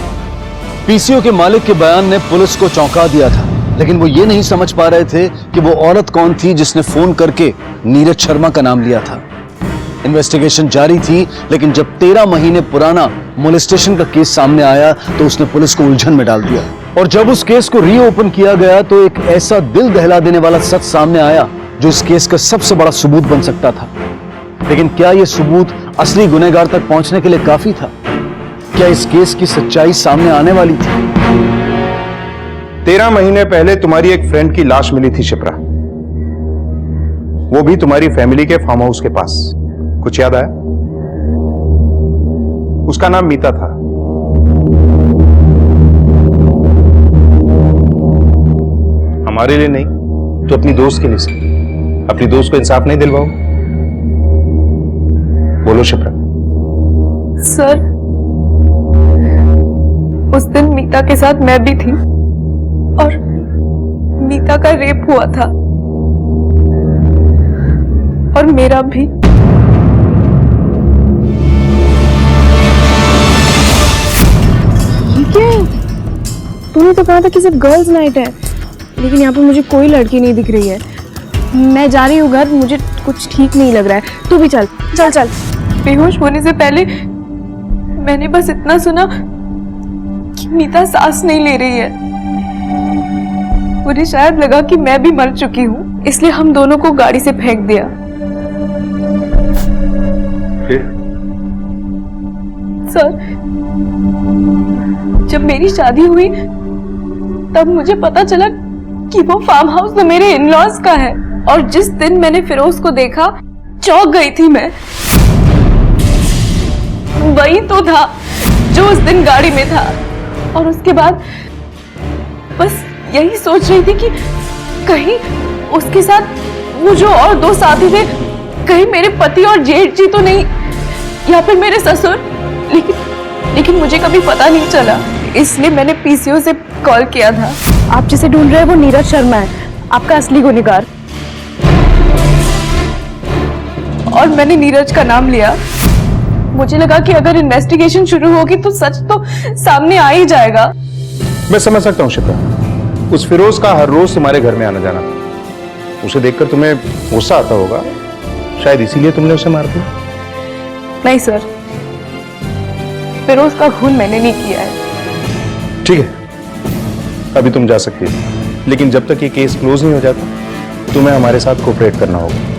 पीसीओ के मालिक के बयान ने पुलिस को चौंका दिया था, लेकिन वो ये नहीं समझ पा रहे थे कि वो औरत कौन थी जिसने फोन करके नीरज शर्मा का नाम लिया था। इन्वेस्टिगेशन जारी थी, लेकिन जब 13 महीने पुराना मोलेस्टेशन का केस सामने आया तो उसने पुलिस को उलझन में डाल दिया। और जब उस केस को रीओपन किया गया तो एक ऐसा दिल दहला देने वाला सच सामने आया जो इस केस का सबसे बड़ा सबूत बन सकता था। लेकिन क्या यह सबूत असली गुनहगार तक पहुंचने के लिए काफी था? क्या इस केस की सच्चाई सामने आने वाली थी? 13 महीने पहले तुम्हारी एक फ्रेंड की लाश मिली थी शिप्रा, वो भी तुम्हारी फैमिली के फार्म हाउस के पास। कुछ याद आया? उसका नाम मीता था। हमारे लिए नहीं तो अपनी दोस्त के लिए से। अपनी दोस्त को इंसाफ नहीं दिलवाओ? बोलो शिप्रा। सर, उस दिन मीता के साथ मैं भी थी और मीता का रेप हुआ था और मेरा भी। ये क्या है? तूने तो कहा था कि सिर्फ गर्ल्स नाइट है, लेकिन यहाँ पे मुझे कोई लड़की नहीं दिख रही है। मैं जा रही हूँ घर, मुझे कुछ ठीक नहीं लग रहा है। तू भी चल चल चल। बेहोश होने से पहले मैंने बस इतना सुना कि मीता सांस नहीं ले रही है। मुझे शायद लगा कि मैं भी मर चुकी हूँ, इसलिए हम दोनों को गाड़ी से फेंक दिया। फिर? सर, जब मेरी शादी हुई तब मुझे पता चला कि वो फार्म हाउस तो मेरे इन-लॉज का है, और जिस दिन मैंने फिरोज को देखा चौंक गई थी मैं। वही तो था जो उस दिन गाड़ी में था, और उसके बाद बस यही सोच रही थी कि कहीं उसके साथ वो जो और 2 साथी थे, कहीं मेरे पति और जेठ जी तो नहीं, या फिर मेरे ससुर। लेकिन मुझे कभी पता नहीं चला, इसलिए मैंने पीसीओ से कॉल किया था। आप जिसे ढूंढ रहे हैं वो नीरज शर्मा है, आपका असली गुनहगार। और मैंने नीरज का नाम लिया। मुझे लगा कि अगर इन्वेस्टिगेशन शुरू होगी तो सच तो सामने आ ही जाएगा। मैं समझ सकता हूं शिप्रा, उस फिरोज का हर रोज तुम्हारे घर में आना जाना था। उसे देखकर तुम्हें गुस्सा आता होगा, शायद इसीलिए तुमने उसे मार दिया। नहीं सर, फिरोज का खून मैंने नहीं किया है। ठीक है, अभी तुम जा सकती हो, लेकिन जब तक ये केस क्लोज नहीं हो जाता तुम्हें हमारे साथ कोऑपरेट करना होगा।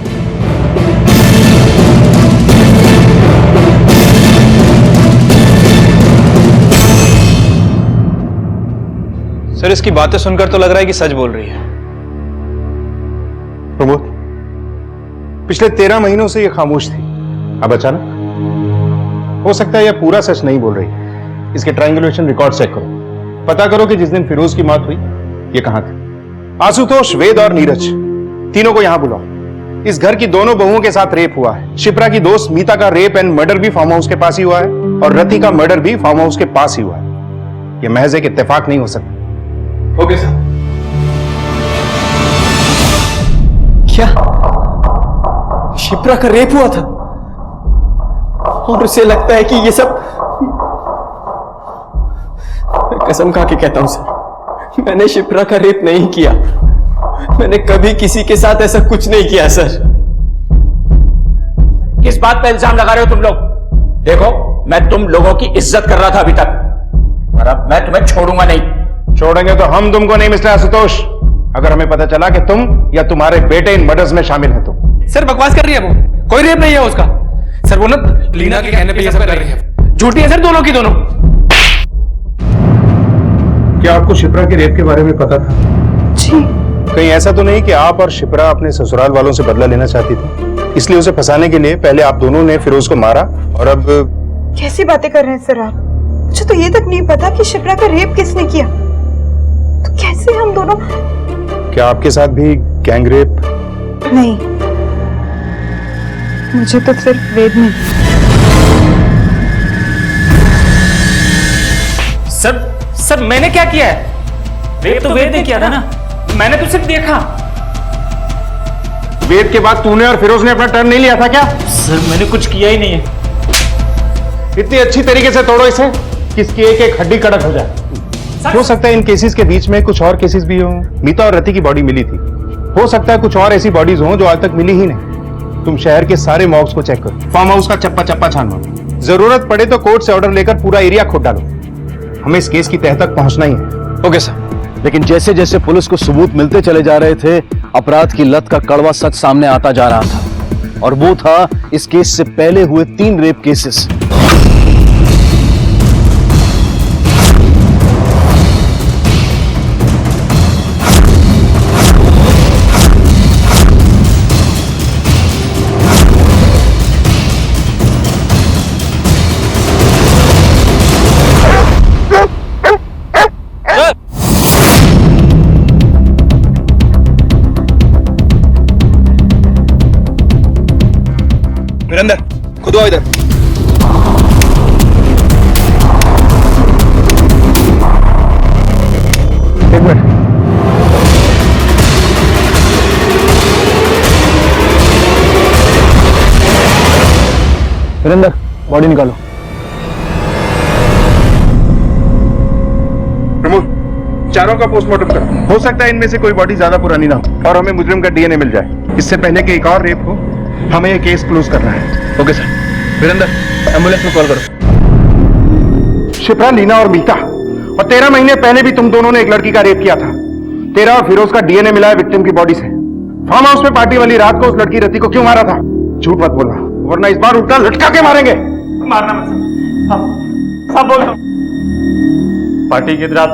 सर, इसकी बातें सुनकर तो लग रहा है कि सच बोल रही है। प्रमोद, पिछले 13 महीनों से ये खामोश थी, अब अचानक? हो सकता है यह पूरा सच नहीं बोल रही। इसके ट्रायंगुलेशन रिकॉर्ड चेक करो, पता करो कि जिस दिन फिरोज की मौत हुई ये कहां थे। आशुतोष, वेद और नीरज, तीनों को यहां बुलाओ। इस घर की दोनों बहुओं के साथ रेप हुआ है। शिप्रा की दोस्त मीता का रेप एंड मर्डर भी फार्म हाउस के पास ही हुआ है, और रति का मर्डर भी फार्म हाउस के पास ही हुआ है। यह महज एक इत्तेफाक नहीं हो सकता। Okay sir. क्या शिप्रा का रेप हुआ था और उसे लगता है कि ये सब? मैं कसम खा के कहता हूं सर, मैंने शिप्रा का रेप नहीं किया। मैंने कभी किसी के साथ ऐसा कुछ नहीं किया सर। किस बात पे इल्जाम लगा रहे हो तुम लोग? देखो, मैं तुम लोगों की इज्जत कर रहा था अभी तक, और अब मैं तुम्हें छोड़ूंगा नहीं। छोड़ेंगे तो हम तुमको नहीं मिस्टर आशुतोष, अगर हमें पता चला कि तुम या तुम्हारे बेटे इन मर्डर्स में शामिल हैं तो। सर बकवास कर रही है वो, कोई रेप नहीं है उसका। सर वो ना लीना के कहने पे ये सब कर रही है, झूठी है सर दोनों की दोनों। क्या आपको शिप्रा के रेप के बारे में पता था? जी। कहीं ऐसा तो नहीं कि आप और शिप्रा अपने ससुराल वालों से बदला लेना चाहती थी, इसलिए उसे फंसाने के लिए पहले आप दोनों ने फिरोज को मारा और अब? कैसी बातें कर रहे हैं सर आप? मुझे तो ये तक नहीं पता कि शिप्रा का रेप किसने किया। तो कैसे हम दोनों? क्या आपके साथ भी गैंग रेप? नहीं, मुझे तो सिर्फ वेद ने। सर मैंने क्या किया है? रेप तो वेद ने किया था ना, मैंने तो सिर्फ देखा। वेद के बाद तूने और फिरोज ने अपना टर्न नहीं लिया था क्या? सर मैंने कुछ किया ही नहीं है। इतनी अच्छी तरीके से तोड़ो इसे कि इसकी एक एक हड्डी कड़क हो जाए। हो सकता है इन केसेस के बीच में कुछ और केसेस भी हों। मीता और रति की बॉडी मिली थी, हो सकता है कुछ और ऐसी बॉडीज हों जो आज तक मिली ही नहीं। तुम शहर के सारे मॉर्ग्स को चेक करो, फार्म हाउस का चप्पा चप्पा छानो, जरूरत पड़े तो कोर्ट से ऑर्डर लेकर पूरा एरिया खोद डालो। हमें इस केस की तह तक पहुंचना ही है। Okay sir. लेकिन जैसे जैसे पुलिस को सबूत मिलते चले जा रहे थे, अपराध की लत का कड़वा सच सामने आता जा रहा था, और वो था इस केस से पहले हुए 3 रेप केसेस। वीरेंद्र, खुद आओ इधर। एक मिनट। वीरेंद्र, बॉडी निकालो। प्रमोद, चारों का पोस्टमार्टम करो। हो सकता है इनमें से कोई बॉडी ज्यादा पुरानी ना हो और हमें मुजरिम का डीएनए मिल जाए। इससे पहले कि एक और रेप हो, हमें ये केस क्लोज करना है। Okay sir. वीरेंद्र, एम्बुलेंस में कॉल करो। शिप्रा, लीना और मीता, और 13 महीने पहले भी तुम दोनों ने एक लड़की का रेप किया था। तेरा और फिरोज का डीएनए मिला है विक्टिम की बॉडी से। फार्म हाउस में पार्टी वाली रात को उस लड़की रति को क्यों मारा था? झूठ मत बोलना, वरना इस बार उल्टा लटका के मारेंगे। मारना मत, सब बोल दो। पार्टी की रात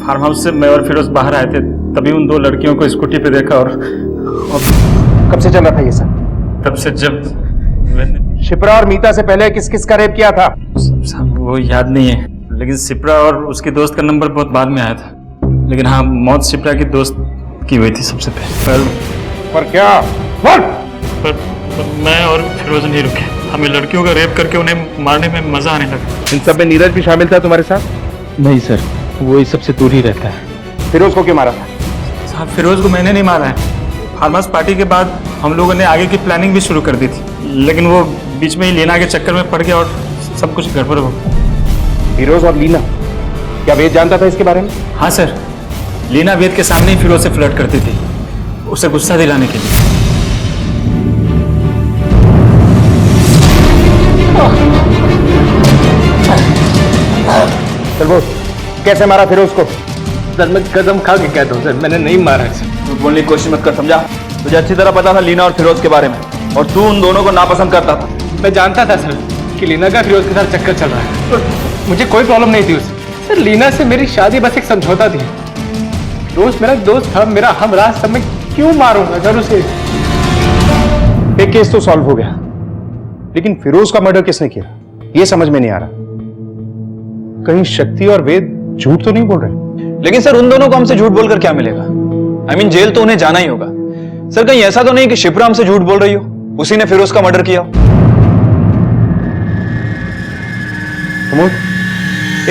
फार्म हाउस से मैं और फिरोज बाहर आए थे, तभी उन 2 लड़कियों को स्कूटी पे देखा और कब से चल रहा था ये सब? तब से जब शिप्रा और मीता से पहले किस किस का रेप किया था? साहब वो याद नहीं है, लेकिन शिप्रा और उसके दोस्त का नंबर बहुत बाद में आया था। लेकिन हाँ, मौत शिप्रा की दोस्त की हुई थी सबसे पहले। पर क्या? बोल। पर मैं और फिरोज नहीं रुके। हमें लड़कियों का रेप करके उन्हें मारने में मजा आने लगा। इन सब में नीरज भी शामिल था तुम्हारे साथ? नहीं सर, वो इस सबसे दूर ही रहता है। फिरोज को क्यों मारा था? साहब फिरोज को मैंने नहीं मारा है। फार्म हाउस पार्टी के बाद हम लोगों ने आगे की प्लानिंग भी शुरू कर दी थी, लेकिन वो बीच में ही लीना के चक्कर में पड़ गया और सब कुछ गड़बड़ हो गया। फिरोज और लीना, क्या वेद जानता था इसके बारे में? हाँ सर, लीना वेद के सामने ही फिरोज से फ्लर्ट करती थी, उसे गुस्सा दिलाने के लिए। चल बोल, कैसे मारा फिरोज को? सर मैं कसम खा के कहता हूँ सर, मैंने नहीं मारा है सर। झूठ बोलने की कोशिश मत कर, समझा? तुझे अच्छी तरह पता था लीना और फिरोज के बारे में, और तू उन दोनों को नापसंद करता था। मैं जानता था सर कि लीना का फिरोज के साथ चक्कर चल रहा है, और मुझे कोई प्रॉब्लम नहीं थी उससे। सर लीना से मेरी शादी बस एक समझौता थी। फिरोज मेरा दोस्त था, मेरा हमराज था, मैं क्यों मारूंगा सर उसे? एक केस तो सॉल्व हो गया, लेकिन फिरोज का मर्डर किसने किया ये समझ में नहीं आ रहा। कहीं शक्ति और वेद झूठ तो नहीं बोल रहे? लेकिन सर उन दोनों को हमसे झूठ बोलकर क्या मिलेगा? I mean, जेल तो उन्हें जाना ही होगा। सर कहीं ऐसा तो नहीं कि शिप्रा हमसे झूठ बोल रही हो, उसी ने फिरोज का मर्डर किया हो?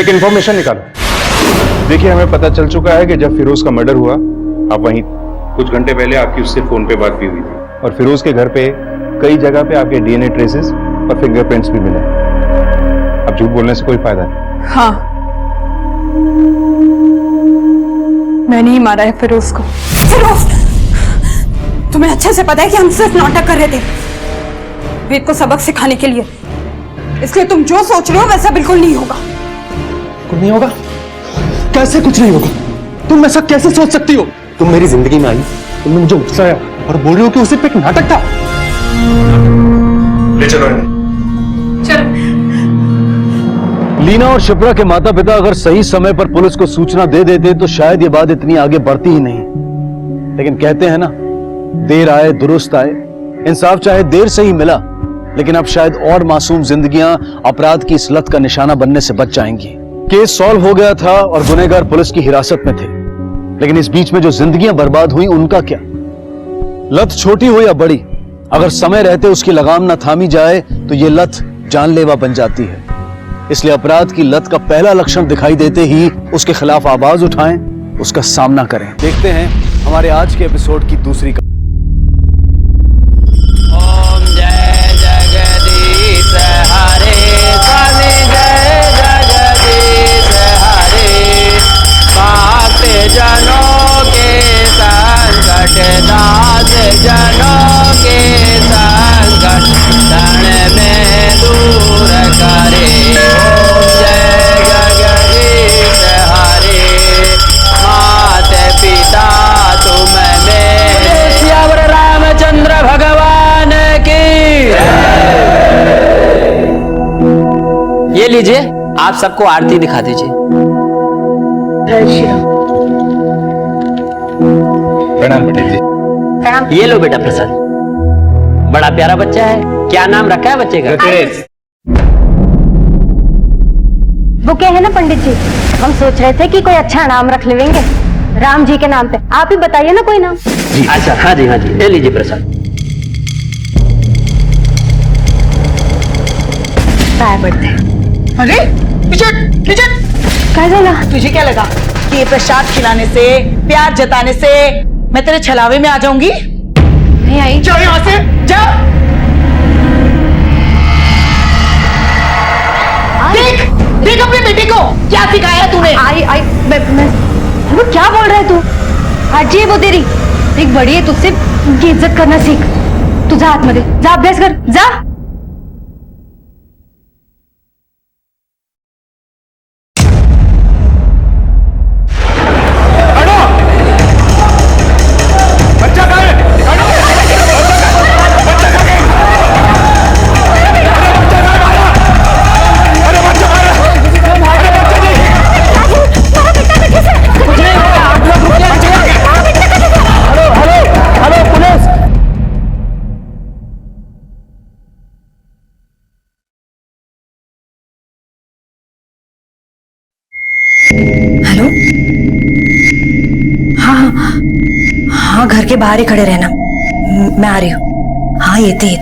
एक इंफॉर्मेशन निकालो। देखिए हमें पता चल चुका है कि जब फिरोज का मर्डर हुआ आप वहीं कुछ घंटे पहले आपकी उससे फोन पे बात भी हुई थी, और फिरोज के घर पे कई जगह पे आपके डीएनए ट्रेसेस और फिंगरप्रिंट्स भी मिले। अब झूठ बोलने से कोई फायदा नहीं। हाँ, मैंने ही मारा है फिरोज को। फिरोज, तुम्हें अच्छे से पता है कि हम सिर्फ नाटक कर रहे थे वेद को सबक सिखाने के लिए, इसलिए तुम जो सोच रहे हो वैसा बिल्कुल नहीं होगा। कुछ नहीं होगा? कैसे कुछ नहीं होगा? तुम ऐसा कैसे सोच सकती हो? तुम मेरी जिंदगी में आई, तुमने मुझे उकसाया और बोल रही हो कि वो सिर्फ एक नाटक था। ले चलो। लीना और शिप्रा के माता पिता अगर सही समय पर पुलिस को सूचना दे देते तो शायद ये बात इतनी आगे बढ़ती ही नहीं। लेकिन कहते हैं ना, देर आए दुरुस्त आए। इंसाफ चाहे देर से ही मिला, लेकिन अब शायद और मासूम जिंदगियां अपराध की इस लत का निशाना बनने से बच जाएंगी। केस सॉल्व हो गया था और गुनहगार पुलिस की हिरासत में थे, लेकिन इस बीच में जो जिंदगियां बर्बाद हुई उनका क्या? लत छोटी हो या बड़ी, अगर समय रहते उसकी लगाम न थामी जाए तो ये लत जानलेवा बन जाती है। इसलिए अपराध की लत का पहला लक्षण दिखाई देते ही उसके खिलाफ आवाज उठाएं, उसका सामना करें। देखते हैं हमारे आज के एपिसोड की दूसरी ओम जय जगदीश हरे, स्वामी जय जगदीश हरे। भक्त जनों के संकट, दास जनों के संकट, क्षण में दूर करे। ओम जय जगदीश हरे, माता पिता तुम मेरे, श्यावर रामचंद्र भगवान की। ये लीजिए, आप सबको आरती दिखा दीजिए। प्रणाम पंडित जी। ये लो बेटा प्रसाद, बड़ा प्यारा बच्चा है। क्या नाम रखा है बच्चे का? वो क्या है ना पंडित जी, हम सोच रहे थे कि कोई अच्छा नाम रख लेंगे राम जी के नाम पे। आप ही बताइए ना कोई नाम। अच्छा, हाँ जी हाँ जी, ले लीजिए प्रसाद। अरे तुझे क्या लगा कि ये प्रसाद खिलाने से, प्यार जताने से मैं तेरे छलावे में आ जाऊंगी? नहीं आई। जाओ यहाँ से, जाओ। देख देख अपने बेटे को क्या सिखाया तूने। आई वो क्या बोल रहा है तू? हाजी वो तेरी देख बड़ी है, तुझसे उनकी इज्जत करना सीख। तू जा हाथ में दे, जा अभ्यास कर, जा। हेलो, हाँ हाँ, घर के बाहर ही खड़े रहना, मैं आ रही हूँ। हाँ ये थे।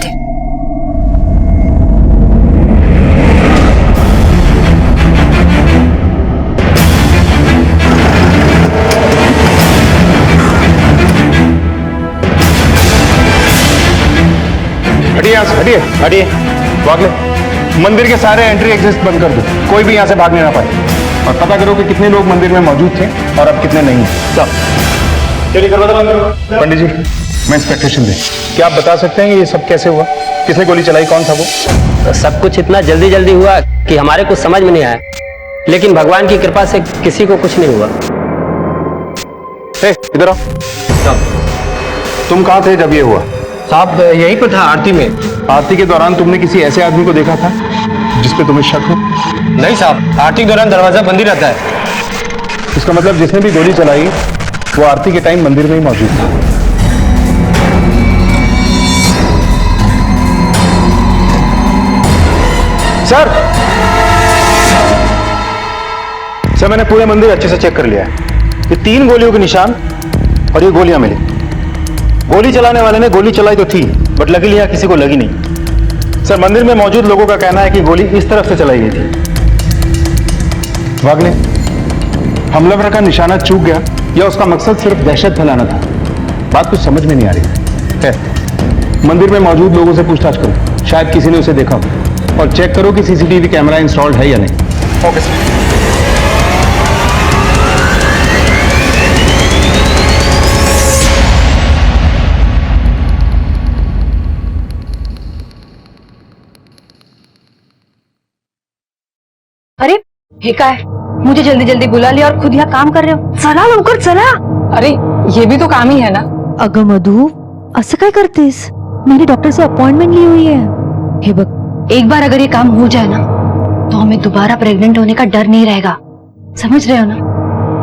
हटिए यहाँ से, हटिए हटिए। वागले, मंदिर के सारे एंट्री एग्जिट बंद कर दो, कोई भी यहाँ से भागने ना पाए। और पता करो कि कितने लोग मंदिर में मौजूद थे और अब कितने नहीं। चलिए पंडित जी, मैं इंस्पेक्टर शिंदे। क्या आप बता सकते हैं कि ये सब कैसे हुआ? किसने गोली चलाई, कौन था वो? तो सब कुछ इतना जल्दी जल्दी हुआ कि हमारे कुछ समझ में नहीं आया। लेकिन भगवान की कृपा से किसी को कुछ नहीं हुआ। इधर आओ। तुम कहाँ थे जब ये हुआ? साहब यहीं पर था, आरती में। आरती के दौरान तुमने किसी ऐसे आदमी को देखा था जिस पे तुम्हें शक हो? नहीं साहब, आरती के दौरान दरवाजा बंद ही रहता है। इसका मतलब जिसने भी गोली चलाई वो आरती के टाइम मंदिर में ही मौजूद था। सर मैंने पूरे मंदिर अच्छे से चेक कर लिया है। ये 3 गोलियों के निशान और ये गोलियां मिली। गोली चलाने वाले ने गोली चलाई तो थी, बट लगी यहाँ किसी को लगी नहीं। सर मंदिर में मौजूद लोगों का कहना है कि गोली इस तरफ से चलाई गई थी। वागले, हमलावर का निशाना चूक गया या उसका मकसद सिर्फ दहशत फैलाना था? बात कुछ समझ में नहीं आ रही है। मंदिर में मौजूद लोगों से पूछताछ करो, शायद किसी ने उसे देखा हो। और चेक करो कि सीसीटीवी कैमरा इंस्टॉल्ड है या नहीं। Okay sir. अरे हे काय है? मुझे जल्दी जल्दी बुला लिया और खुद यहाँ काम कर रहे हो। चला लवकर चला। अरे ये भी तो काम ही है ना। अगं मधु, असं काय करतेस? मैंने डॉक्टर से अपॉइंटमेंट ली हुई है। हे बघ, एक बार अगर ये काम हो जाए ना तो हमें दोबारा प्रेग्नेंट होने का डर नहीं रहेगा, समझ रहे हो ना?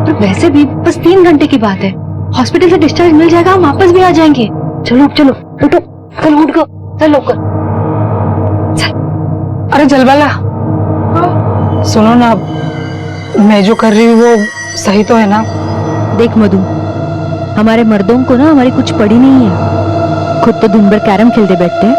और वैसे भी बस 3 घंटे की बात है, हॉस्पिटल से डिस्चार्ज मिल जाएगा, हम वापस भी आ जाएंगे। चलो चलो उठो, चलो उठ गो, चलो कर। अरे जलवाला, सुनो ना, मैं जो कर रही हूँ वो सही तो है ना? देख मधु, हमारे मर्दों को ना हमारी कुछ पड़ी नहीं है। खुद तो दिन भर कैरम खेलते बैठते हैं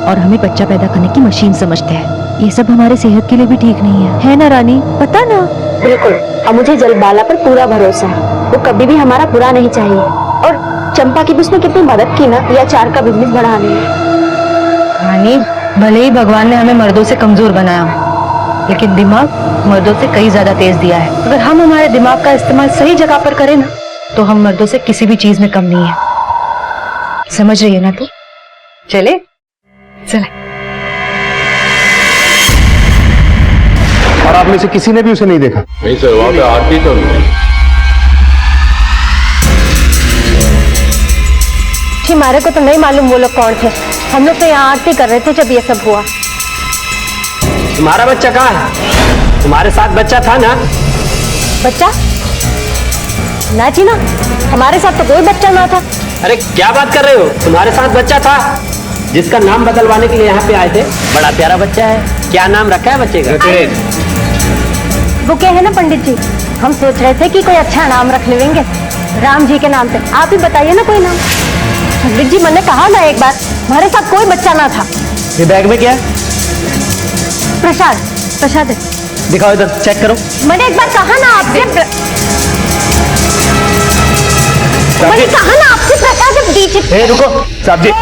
और हमें बच्चा पैदा करने की मशीन समझते हैं। ये सब हमारे सेहत के लिए भी ठीक नहीं है ना रानी? पता ना? बिल्कुल, और मुझे जलबाला पर पूरा भरोसा है। वो कभी भी हमारा बुरा नहीं चाहिए। और चंपा की भी उसने कितनी मदद की ना ये अचार का बिजनेस बढ़ाने में। रानी, भले ही भगवान ने हमें मर्दों से कमजोर बनाया हो, लेकिन दिमाग मर्दों से कई ज्यादा तेज दिया है। अगर हम हमारे दिमाग का इस्तेमाल सही जगह पर करें ना तो हम मर्दों से किसी भी चीज में कम नहीं है। समझ रही है ना तू? चले चले। और आप में से किसी ने भी उसे नहीं देखा? नहीं सर, वहां पे आरती तो नहीं। हमारे को तो नहीं मालूम वो लोग कौन थे। हम लोग तो यहाँ आरती कर रहे थे जब ये सब हुआ। तुम्हारा बच्चा कहाँ है? तुम्हारे साथ बच्चा था ना? बच्चा? ना जीना, हमारे साथ तो कोई बच्चा ना था। अरे क्या बात कर रहे हो? तुम्हारे साथ बच्चा था, जिसका नाम बदलवाने के लिए यहाँ पे आए थे। बड़ा प्यारा बच्चा है। क्या नाम रखा है बच्चे का? वो क्या है ना पंडित जी, हम सोच रहे थे कि कोई अच्छा नाम रख लेंगे राम जी के नाम पे। आप ही बताइए ना कोई नाम। पंडित जी, मैंने कहा ना एक बार, हमारे साथ कोई बच्चा ना था। ये बैग में क्या है? प्रसाद। प्रसाद है। दिखाओ इधर, चेक करो। मैंने एक बार कहा ना आपसे, मैंने कहा ना आपसे प्रसाद है बीच। ए रुको साहब जी, बात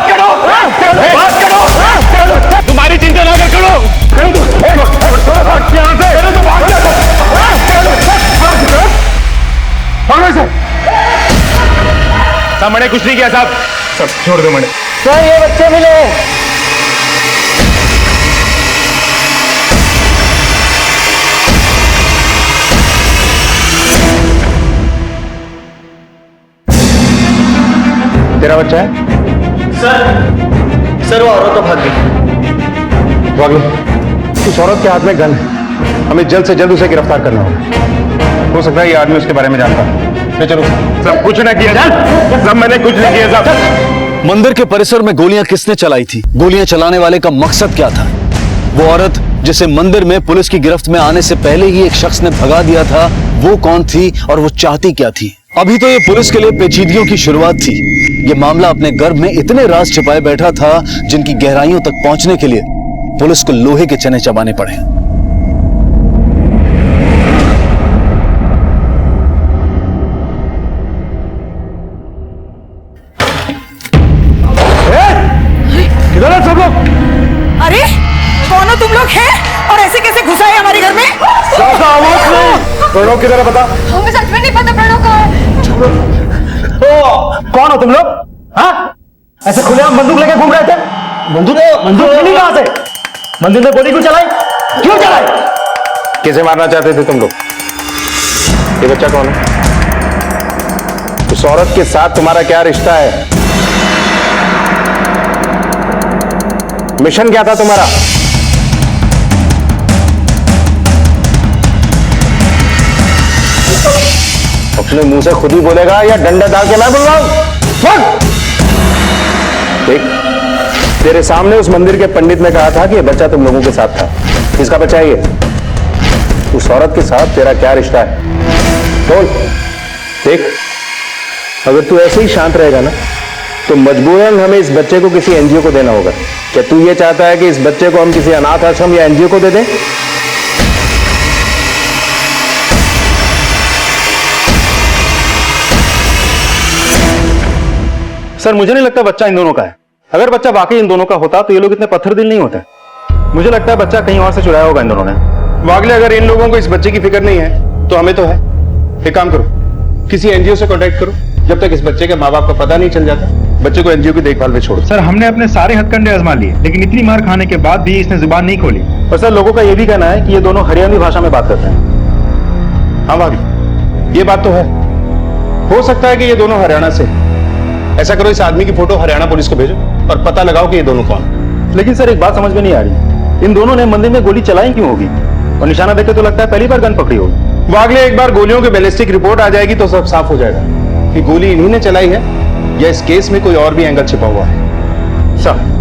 करो, बात करो। तुम्हारी चिंता ना कर, करो। साहब मैंने कुछ नहीं किया साहब। सब छोड़ दो मैंने। सर ये बच्चे मिले। तेरा बच्चा है? सर वो औरत तो भाग गई। वागले, उस औरत के हाथ में गन है, हमें जल्द से जल्द उसे गिरफ्तार करना होगा। हो सकता है ये आदमी उसके बारे में जानता है। चलो। सब कुछ ना किया सब, मैंने कुछ नहीं किया साहब। मंदिर के परिसर में गोलियां किसने चलाई थी? गोलियां चलाने वाले का मकसद क्या था? वो औरत जिसे मंदिर में पुलिस की गिरफ्त में आने से पहले ही एक शख्स ने भगा दिया था, वो कौन थी और वो चाहती क्या थी? अभी तो ये पुलिस के लिए पेचीदगियों की शुरुआत थी। ये मामला अपने गर्भ में इतने राज छिपाए बैठा था जिनकी गहराइयों तक पहुंचने के लिए पुलिस को लोहे के चने चबाने पड़े। किधर है सब लोग? अरे कौन हो तुम लोग हैं और ऐसे कैसे घुसा है हमारे घर में? प्रणव किधर है बता? हमें सच में नहीं पता प्रणव कहाँ है। कौन हो तुम लोग? हाँ? ऐसे खुलेआम बंदूक लेके घूम रहे थे? बंदूक मिली कहां से? मंदिर में गोली क्यों चलाई? क्यों चलाई? किसे मारना चाहते थे तुम लोग? ये बच्चा कौन है? उस औरत के साथ तुम्हारा क्या रिश्ता है? मिशन क्या था तुम्हारा? अपने मुंह से खुद ही बोलेगा या डंडा डाल के मैं बुलवाऊं? देख, तेरे सामने उस मंदिर के पंडित ने कहा था कि ये बच्चा तुम लोगों के साथ था। किसका बच्चा है ये? उस औरत के साथ तेरा क्या रिश्ता है? बोल। देख, अगर तू ऐसे ही शांत रहेगा ना तो मजबूरन हमें इस बच्चे को किसी एनजीओ को देना होगा। क्या तू ये चाहता है कि इस बच्चे को हम किसी अनाथ आश्रम या एनजीओ को दे दें? सर मुझे नहीं लगता बच्चा इन दोनों का है। अगर बच्चा वाकई इन दोनों का होता तो ये लोग इतने पत्थर दिल नहीं होते। मुझे लगता है बच्चा कहीं और से चुराया होगा इन दोनों ने। वागले, अगर इन लोगों को इस बच्चे की फिक्र नहीं है तो हमें तो है। एक काम करो, किसी एनजीओ से कांटेक्ट करो। जब तक इस बच्चे के माँ बाप का पता नहीं चल जाता, बच्चे को एनजीओ की देखभाल में छोड़ो। सर हमने अपने सारे हथकंडे आजमा लिए, लेकिन इतनी मार खाने के बाद भी इसने जुबान नहीं खोली। और सर लोगों का यह भी कहना है कि ये दोनों हरियाणवी भाषा में बात करते हैं। हाँ वागले, ये बात तो है। हो सकता है कि ये दोनों हरियाणा से। ऐसा करो, इस आदमी की फोटो हरियाणा पुलिस को भेजो और पता लगाओ कि ये दोनों कौन। लेकिन सर एक बात समझ में नहीं आ रही, इन दोनों ने मंदिर में गोली चलाई क्यों होगी? और निशाना देखे तो लगता है पहली बार गन पकड़ी होगी। वागले, एक बार गोलियों की बैलिस्टिक रिपोर्ट आ जाएगी तो सब साफ हो जाएगा कि गोली इन्हीं ने चलाई है या इस केस में कोई और भी एंगल छिपा हुआ है। सब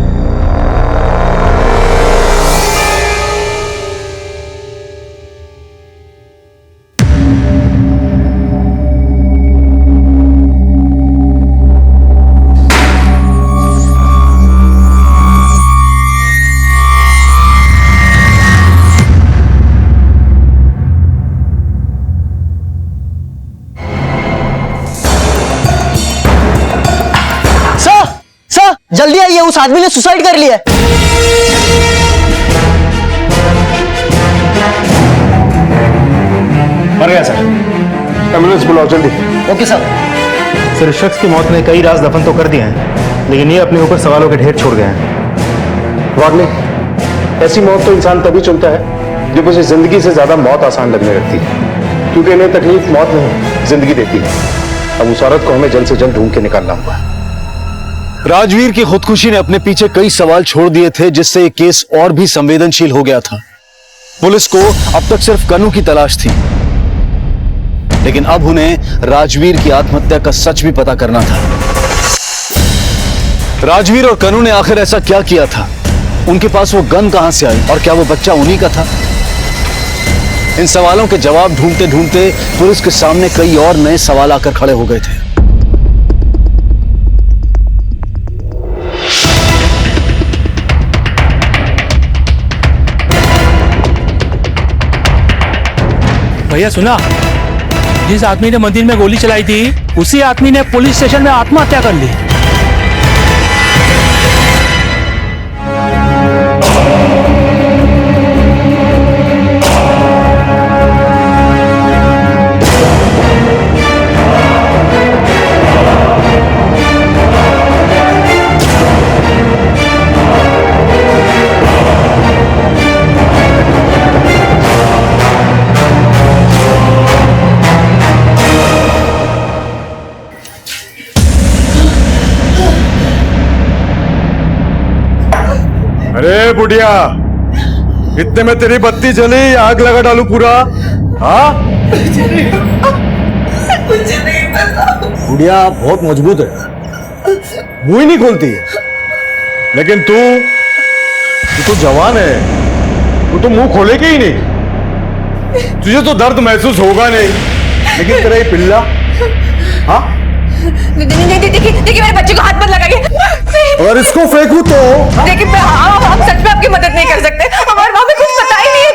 जल्दी आइए, उस आदमी ने सुसाइड कर लिया है। मर गया सर। एम्बुलेंस बुलाओ जल्दी। Okay sir. सर इस शख्स की मौत ने कई राज दफन तो कर दिए हैं, लेकिन ये अपने ऊपर सवालों के ढेर छोड़ गए हैं। वागले, ऐसी मौत तो इंसान तभी चुनता है जब उसे जिंदगी से ज्यादा मौत आसान लगने लगती है, क्योंकि इन्हें तकलीफ मौत नहीं जिंदगी देती है। अब उस औरत को हमें जल्द से जल्द ढूंढ के निकालना होगा। राजवीर की खुदकुशी ने अपने पीछे कई सवाल छोड़ दिए थे, जिससे ये केस और भी संवेदनशील हो गया था। पुलिस को अब तक सिर्फ कनू की तलाश थी, लेकिन अब उन्हें राजवीर की आत्महत्या का सच भी पता करना था। राजवीर और कनू ने आखिर ऐसा क्या किया था? उनके पास वो गन कहां से आई और क्या वो बच्चा उन्हीं का था? इन सवालों के जवाब ढूंढते ढूंढते पुलिस के सामने कई और नए सवाल आकर खड़े हो गए थे। भैया सुना, जिस आदमी ने मंदिर में गोली चलाई थी उसी आदमी ने पुलिस स्टेशन में आत्महत्या कर ली। अरे बुढ़िया, इतने में तेरी बत्ती जली, आग लगा डालू पूरा। हाँ बुढ़िया बहुत मजबूत है, मुंह ही नहीं खोलती है। लेकिन तू तो जवान है, तू तो मुंह खोलेगी ही नहीं। तुझे तो दर्द महसूस होगा नहीं, लेकिन तेरा ये पिल्ला, हाँ देखिए मेरे बच्चे को हाथ मत लगाइए। अगर इसको फेंकू तो देखिए हम सच में आपकी मदद नहीं कर सकते। हमारे वहां पे कुछ पता ही नहीं है,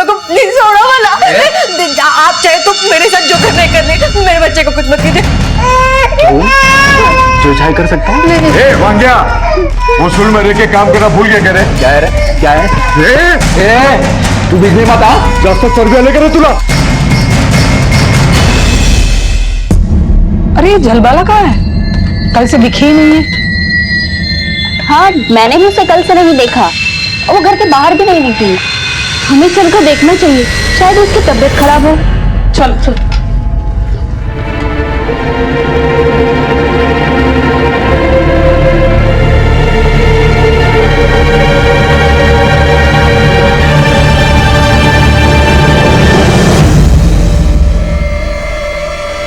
तो प्लीज छोड़ो वाला। आप चाहे तो मेरे साथ जो करना है कर ले, मेरे बच्चे को कुछ मत कीजिए। जो चाहे कर सकता हूँ। ए वांग्या, वो सुल में रह के काम करना भूल गया। करे क्या है? क्या है? तू बीच में मत आ, जब तक सर्वे लेकर तुला। अरे ये जलबाला कहाँ है? कल से दिखी ही नहीं है। हाँ, मैंने भी उसे कल से नहीं देखा। वो घर के बाहर भी नहीं निकली। हमें चलकर देखना चाहिए, शायद उसकी तबीयत खराब हो। चल चल।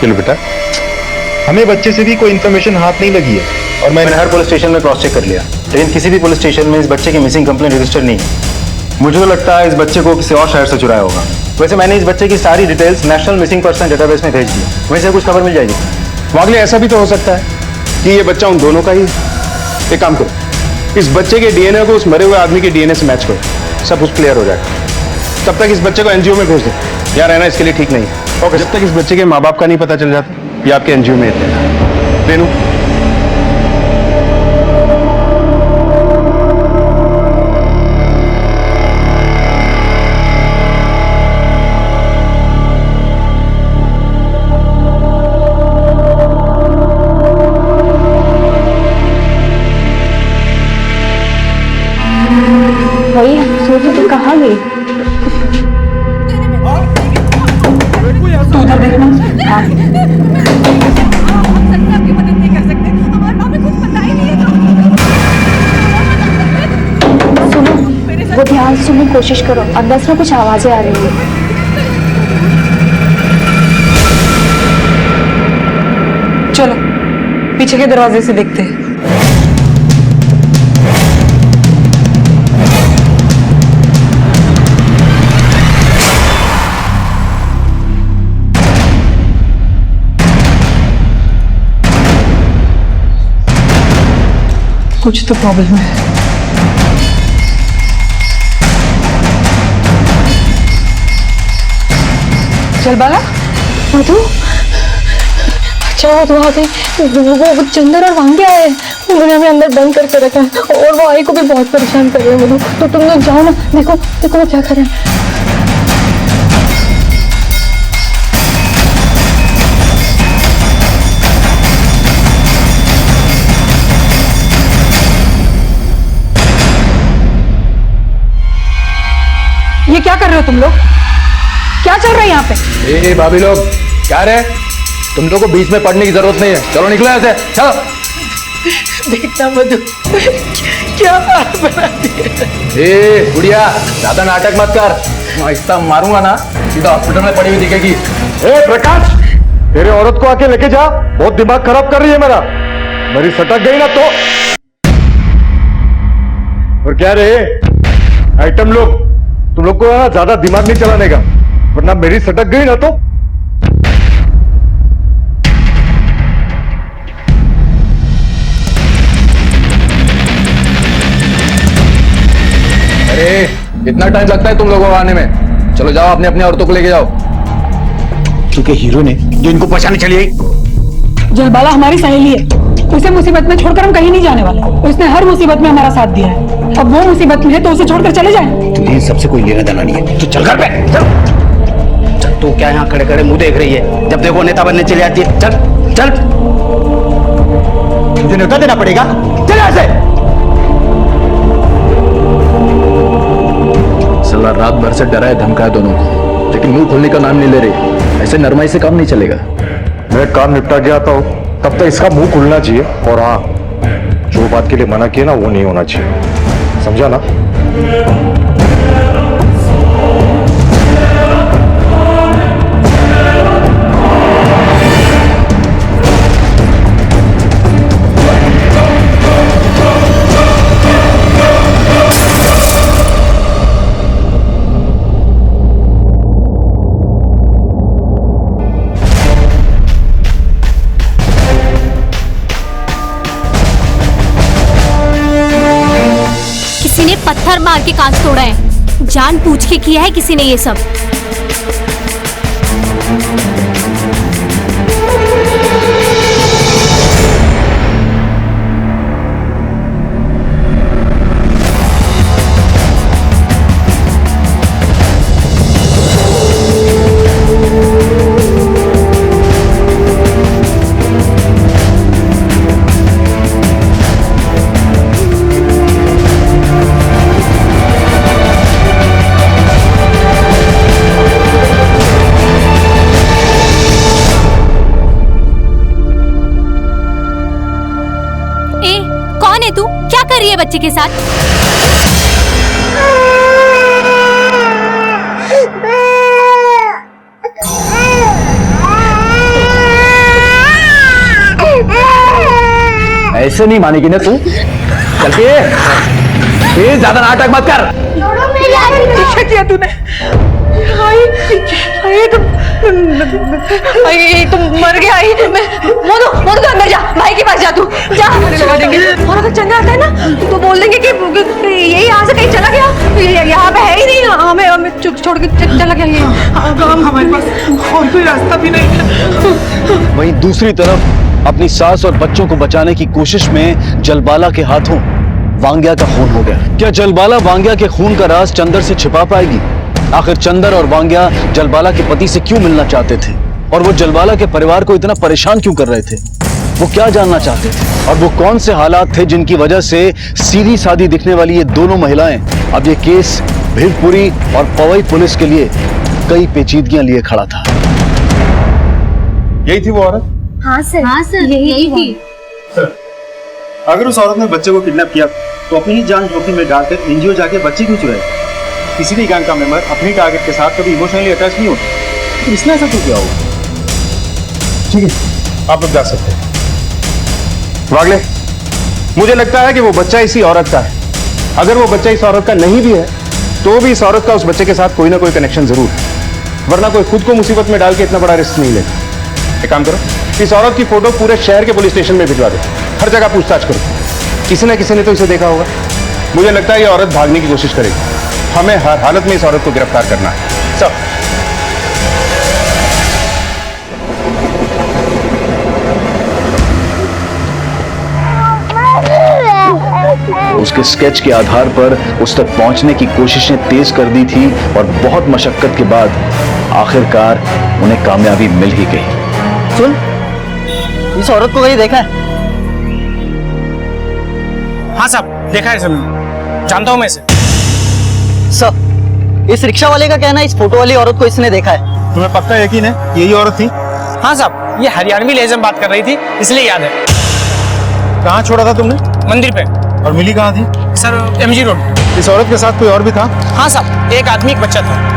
चलो बेटा, हमें बच्चे से भी कोई इन्फॉर्मेशन हाथ नहीं लगी है और मैंने हर पुलिस स्टेशन में क्रॉस चेक कर लिया, लेकिन किसी भी पुलिस स्टेशन में इस बच्चे की मिसिंग कंप्लेंट रजिस्टर नहीं है। मुझे तो लगता है इस बच्चे को किसी और शहर से चुराया होगा। वैसे मैंने इस बच्चे की सारी details national missing person database में भेज दी, वहीं से कुछ खबर मिल जाएगी। वागले, ऐसा भी तो हो सकता है कि ये बच्चा उन दोनों का ही। एक काम करो, इस बच्चे के डीएनए को उस मरे हुए आदमी के डीएनए से मैच करो, सब कुछ क्लियर हो जाएगा। तब तक इस बच्चे को एनजीओ में भेज दो, यहाँ रहना इसके लिए ठीक नहीं है। ओके, जब तक इस बच्चे के माँ बाप का नहीं पता चल जाता ये आपके एनजीओ में रहते। रेनू, वही सोचो तो कहाँ गई? तू उधर देखना। सुनो, वो ध्यान से सुनने की कोशिश करो, अंदर से कुछ आवाजें आ रही है। चलो पीछे के दरवाजे से देखते हैं। कुछ तो प्रॉब्लम है। चल बाला। मधु, अच्छा तो वहाँ से वो चंदर और वांगे आए, उन्होंने हमें अंदर बंद करके रखा है और वो आई को भी बहुत परेशान कर रहे हैं। मधु, तो तुम लोग जाओ ना, देखो देखो वो क्या कर रहे हैं। ये क्या कर रहे हो तुम लोग? क्या चल रहा है यहाँ पे? ए भाभी लोग, क्या रे? तुम लोग को बीच में पढ़ने की जरूरत नहीं है, चलो निकलो ऐसे, चलो। देखना मधु, क्या बात बना दी। ए गुड़िया, ज्यादा नाटक मत कर, मैं ऐसा मारूंगा ना सीधा हॉस्पिटल में पड़ी हुई दिखेगी। ए प्रकाश, तेरे औरत को आके लेके जा, बहुत दिमाग खराब कर रही है मेरा। मेरी सटक गई ना तो। और क्या रे आइटम लोग, तुम लोग को ना ज्यादा दिमाग नहीं चलाने का, वरना मेरी सटक गई ना तो। अरे इतना टाइम लगता है तुम लोगों को आने में? चलो जाओ, अपने अपने औरतों को लेके जाओ। क्योंकि हीरो ने जो इनको पहचाने चली आई। जलबाला हमारी सहेली है, उसे मुसीबत में छोड़कर हम कहीं नहीं जाने वाले। उसने हर मुसीबत में हमारा साथ दिया है, अब वो मुसीबत में है तो उसे छोड़कर चले जाएं। तुझे सबसे कोई लेना देना नहीं है, तो चल घर पे चल। चल, तू क्या यहाँ खड़े खड़े मुंह देख रही है? जब देखो नेता बनने चली आती है। चल चल, तुझे न्योता देना पड़ेगा, चल यहाँ से। साला रात भर से डराए धमकाया दोनों को, लेकिन मुंह खोलने का नाम नहीं ले रही। ऐसे नरमाई से काम नहीं चलेगा। मैं काम निपटा के आता हूँ, तब तक इसका मुंह खुलना चाहिए। और हाँ, जो बात के लिए मना किया ना वो नहीं होना चाहिए, समझा ना? किसी ने पत्थर मार के कांच तोड़ा है, जान पूछ के किया है किसी ने ये सब। बच्चे के साथ? ऐसे नहीं मानेगी ना तू? चल के ज्यादा नाटक मत कर। क्या किया तूने? तुम मर गया। मोनू तो अंदर जा, भाई के पास जा, तू जा। और अगर चंदा आता है ना तो बोल देंगे कि ये यहाँ से कहीं चला गया, यहाँ पे है ही नहीं, हमें छोड़ के चला गया। ये हमारे पास और कोई रास्ता भी नहीं है। वहीं दूसरी तरफ अपनी सास और बच्चों को बचाने की कोशिश में जलबाला के हाथों वांग्या का खून हो गया। क्या जलबाला वांग्या के खून का राज चंदर से छिपा पाएगी? आखिर चंदर और वांग्या जलबाला के पति से क्यों मिलना चाहते थे, और वो जलबाला के परिवार को इतना परेशान क्यों कर रहे थे? वो क्या जानना चाहते थे, और वो कौन से हालात थे जिनकी वजह से सीधी सादी दिखने वाली ये दोनों महिलाएं अब ये केस भिवपुरी और पवई पुलिस के लिए कई पेचीदगियां लिए खड़ा था। यही थी वो औरत? हाँ सर, यही थी। सर, अगर उस औरत ने बच्चे को किडनैप किया तो अपनी ही जान जोखिम में डालकर एनजीओ जाके बच्चे क्यों चुराए? किसी भी गैंग का मेंबर अपनी टारगेट के साथ कभी इमोशनली अटैच नहीं होता, तो इसने ऐसा क्यों किया होगा? ठीक है, आप लोग जा सकते हैं। वागले, मुझे लगता है कि वो बच्चा इसी औरत का है। अगर वो बच्चा इस औरत का नहीं भी है तो भी इस औरत का उस बच्चे के साथ कोई ना कोई कनेक्शन जरूर है, वरना कोई खुद को मुसीबत में डाल के इतना बड़ा रिस्क नहीं लेगा। एक काम करो, इस औरत की फोटो पूरे शहर के पुलिस स्टेशन में भिजवा दो, हर जगह पूछताछ करो। किसी न किसी ने तो इसे देखा होगा। मुझे लगता है ये औरत भागने की कोशिश करेगी। हमें हर हालत में इस औरत को गिरफ्तार करना है। सब उसके स्केच के आधार पर उस तक पहुंचने की कोशिशें तेज कर दी थी, और बहुत मशक्कत के बाद आखिरकार उन्हें कामयाबी मिल ही गई। सुन, इस औरत को कहीं देखा है? हाँ साहब, देखा है सर, जानता हूँ मैं इसे। सर, इस रिक्शा वाले का कहना है इस फोटो वाली औरत को इसने देखा है। तुम्हें पक्का यकीन है यही औरत थी? हाँ साहब, ये हरियाणवी लहजे में बात कर रही थी, इसलिए याद है। कहाँ छोड़ा था तुमने? मंदिर पे। और मिली कहाँ थी? Sir, MG road. इस औरत के साथ कोई और भी था? हाँ साहब, एक आदमी एक बच्चा था।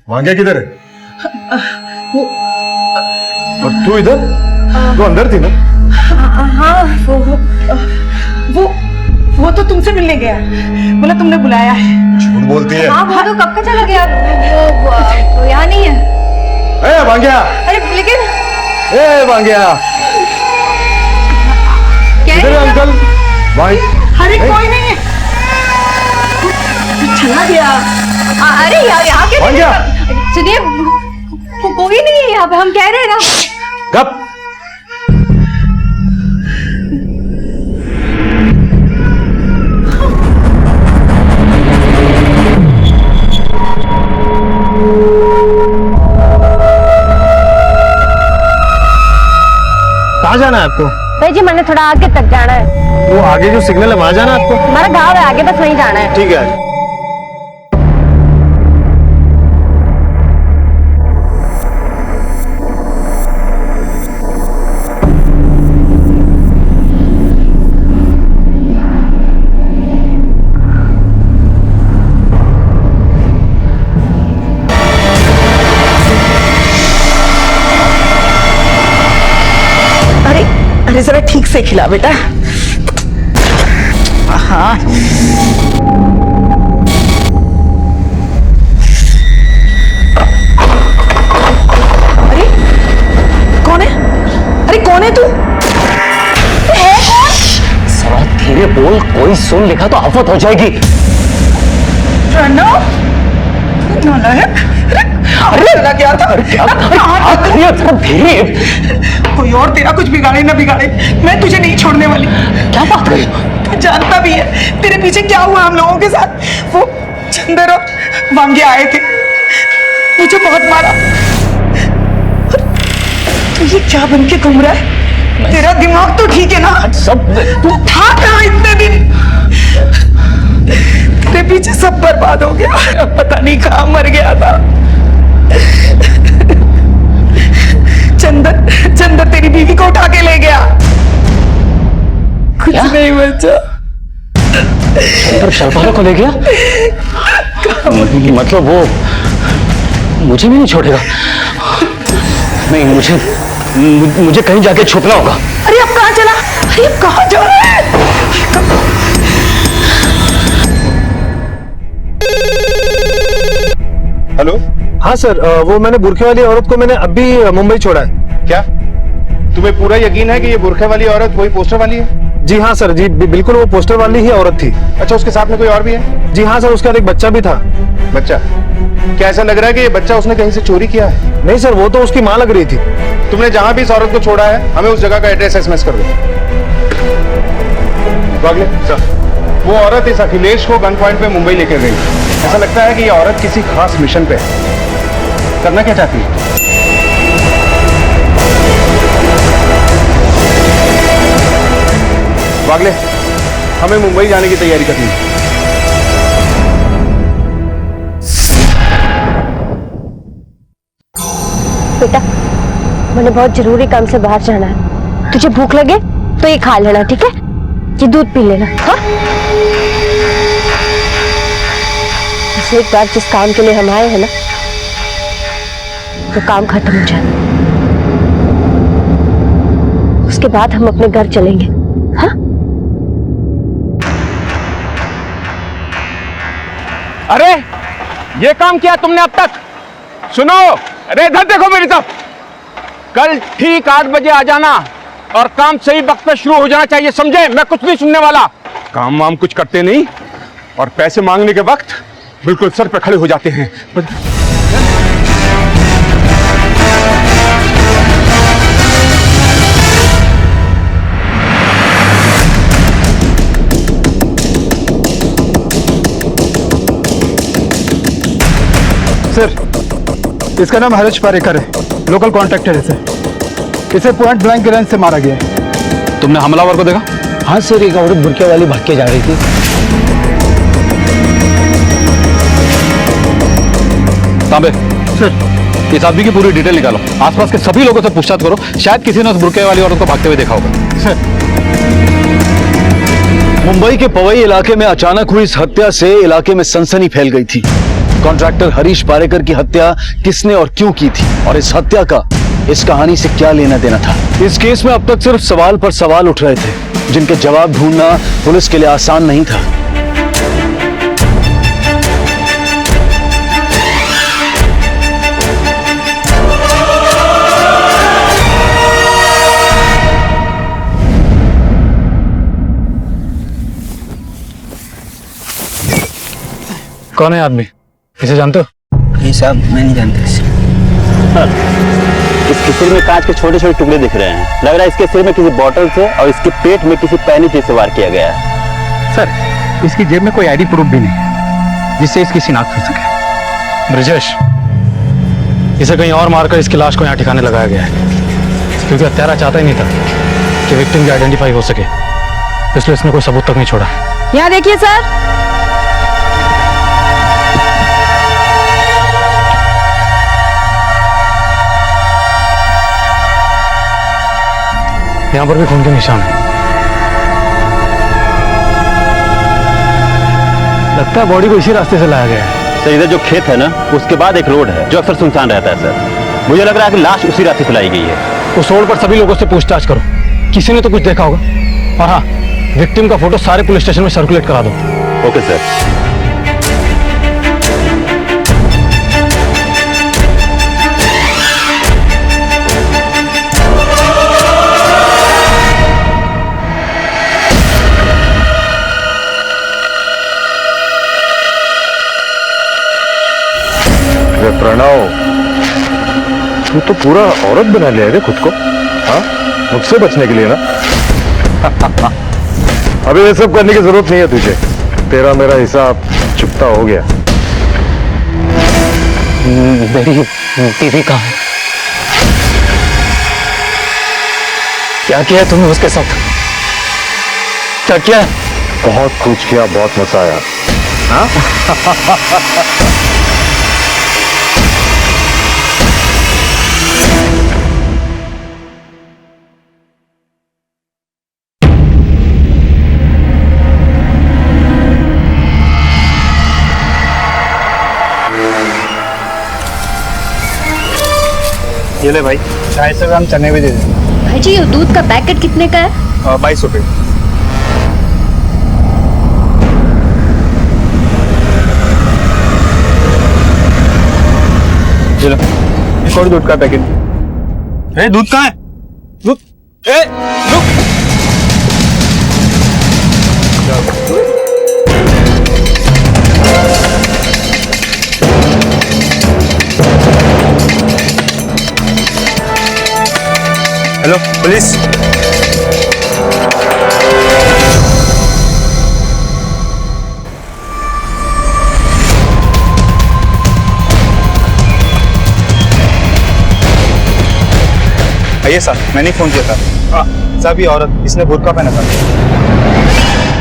वांग्या किधर है? और तू इधर? तू अंदर थी ना? हाँ, वो तो तुमसे मिलने गया, बोला तुमने बुलाया है। झूठ बोलती है। हाँ, वो तो कब का चला गया, वो यहाँ नहीं है। ए वांग्या! अरे लेकिन ए वांग्या! क्या है अंकल? अरे कोई नहीं है, चला गया। अरे यार, यहाँ के सुनिए, कोई नहीं है यहाँ पे, हम कह रहे हैं ना। कब? कहाँ जाना है आपको? भाई जी, मैंने थोड़ा आगे तक जाना है। वो आगे जो सिग्नल है वहाँ जाना है आपको? हमारा गाँव है आगे, बस वहीं जाना है। ठीक है। अरे जरा ठीक से खिला बेटा। हाँ, अरे कौन है? अरे कौन है तू? साला धीरे बोल, कोई सुन लिखा तो आफत हो जाएगी। प्रणव, नालायक, अरे चला गया था। कोई और तेरा कुछ बिगाड़े ना बिगाड़े, मैं तुझे नहीं छोड़ने वाली। क्या बात कर रही हो? तू जानता भी है तेरे पीछे क्या हुआ हम लोगों के साथ। वो चंदर और वांगे आए थे, मुझे बहुत मारा। तू ये क्या बन के घूम रहा है? तेरा दिमाग तो ठीक है ना? सब तू था कहाँ इतने दिन? तेरे पीछे सब बर्बाद हो गया, पता नहीं कहाँ मर गया था। चंदर तेरी बीवी को उठा के ले गया। कुछ नहीं बचा। चंदर शर्पाला को ले गया? मतलब वो मुझे भी नहीं छोड़ेगा? नहीं, मुझे कहीं जाके छुपना होगा। अरे अब कहाँ चला? अरे अब कहाँ जा रहा है? हेलो। हाँ सर, वो मैंने बुरखे वाली औरत को मैंने अभी मुंबई छोड़ा है। क्या तुम्हें पूरा यकीन है कि ये बुरखे वाली औरत वही पोस्टर वाली है? जी हाँ सर, जी बिल्कुल वो पोस्टर वाली ही औरत थी। अच्छा, उसके साथ में कोई और भी है? जी हाँ सर, उसके साथ एक बच्चा भी था। बच्चा? क्या ऐसा लग रहा है कि ये बच्चा उसने कहीं से चोरी किया है? नहीं सर, वो तो उसकी माँ लग रही थी। तुमने जहां भी इस औरत को छोड़ा है, हमें उस जगह का एड्रेस एसएमएस कर दो। वागले सर, वो औरत इस अखिलेश को गन पॉइंट पे मुंबई लेकर गई। ऐसा लगता है कि ये औरत किसी खास मिशन पे है। करना क्या चाहती है? वागले, हमें मुंबई जाने की तैयारी करनी है। बेटा, मैंने बहुत जरूरी काम से बाहर जाना है। तुझे भूख लगे तो ये खा लेना, ठीक है? ये दूध पी लेना। हाँ? एक बार जिस काम के लिए हम आए हैं ना, वो काम खत्म हो जाए, उसके बाद हम अपने घर चलेंगे। हाँ? अरे ये काम किया तुमने अब तक? सुनो, अरे इधर देखो मेरी तरफ। कल ठीक 8 बजे आ जाना और काम सही वक्त पे शुरू हो जाना चाहिए, समझे? मैं कुछ नहीं सुनने वाला। काम वाम कुछ करते नहीं और पैसे मांगने के वक्त बिल्कुल सर पे खड़े हो जाते हैं। सर, इसका नाम हरीश पारेकर है, लोकल कॉन्ट्रैक्टर है सर। इसे पॉइंट ब्लैंक रेंज से मारा गया है। तुमने हमलावर को देखा? हाँ सर, एक औरत बुरके वाली भाग के जा रही थी। तांबे सर, इस आदमी की पूरी डिटेल निकालो। आसपास के सभी लोगों से पूछताछ करो, शायद किसी ने उस बुरके वाली औरत को भागते हुए देखा होगा। सर, मुंबई के पवई इलाके में अचानक हुई इस हत्या से इलाके में सनसनी फैल गई थी। कॉन्ट्रैक्टर हरीश पारेकर की हत्या किसने और क्यों की थी, और इस हत्या का इस कहानी से क्या लेना देना था? इस केस में अब तक सिर्फ सवाल पर सवाल उठ रहे थे, जिनके जवाब ढूंढना पुलिस के लिए आसान नहीं था। कौन है आदमी? इसे जानते हो? नहीं साहब, मैं नहीं जानता इसे। इसके सिर में कांच के छोटे छोटे टुकड़े दिख रहे हैं। लग रहा है इसके सिर में किसी बोतल से और इसके पेट में किसी पैनी से वार किया गया है। सर, इसकी जेब में कोई आईडी प्रूफ भी नहीं जिससे इसकी शिनाख्त हो सके। ब्रिजेश, इसे कहीं और मारकर इसकी लाश को यहाँ ठिकाने लगाया गया है, क्योंकि हत्यारा चाहता ही नहीं था कि विक्टिम की आइडेंटिफाई हो सके, इसलिए इसने कोई सबूत तक नहीं छोड़ा। यहाँ देखिए सर, यहाँ पर भी खून के निशान है। लगता है बॉडी को इसी रास्ते से लाया गया है। सर, इधर जो खेत है ना, उसके बाद एक रोड है जो अक्सर सुनसान रहता है सर। मुझे लग रहा है कि लाश उसी रास्ते से लाई गई है। उस रोड पर सभी लोगों से पूछताछ करो, किसी ने तो कुछ देखा होगा। और हाँ, विक्टिम का फोटो सारे पुलिस स्टेशन में सर्कुलेट करा दो। Okay sir. तू तो पूरा औरत बना लिया है खुद को, हाँ, मुझसे बचने के लिए ना। अभी ये सब करने की जरूरत नहीं है तुझे, तेरा मेरा हिसाब चुकता हो गया। मेरी बीवी कहाँ है? क्या किया तुमने उसके साथ? क्या किया? बहुत कुछ किया, बहुत मजा आया। हाँ? ये ले भाई, 250 ग्राम चने भी दे दे। भाई जी ये दूध का पैकेट कितने का है? 22 रुपये। चलो एक और दूध का पैकेट। ए दूध कहाँ है? दूध, ए रुक। Hello police. आइए साहब, मैंने फोन किया था। साहब ये औरत, इसने बुर्का पहना था।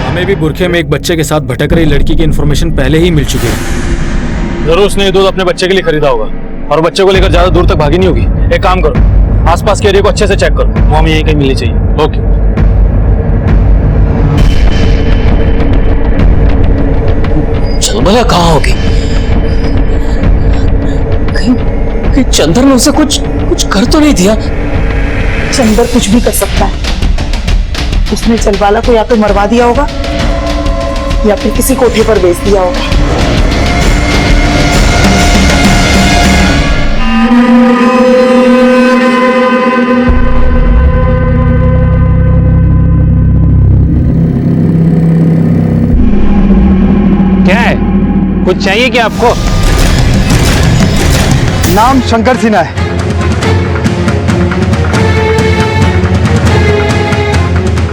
हमें भी बुरखे में एक बच्चे के साथ भटक रही लड़की की इन्फॉर्मेशन पहले ही मिल चुकी है। जरूर उसने ये दूध अपने बच्चे के लिए खरीदा होगा और बच्चे को लेकर ज्यादा दूर तक भागी नहीं होगी। एक काम करो, आसपास के एरिया को अच्छे से चेक करो, वो हमें यहीं कहीं मिलनी चाहिए। ओके। चलबला कहाँ होगी? कहीं चंदर ने उसे कुछ कर तो नहीं दिया? चंदर कुछ भी कर सकता है। उसने चलवाला को या तो मरवा दिया होगा या फिर किसी कोठे पर बेच दिया होगा। क्या है, कुछ चाहिए क्या आपको? नाम शंकर सिन्हा है।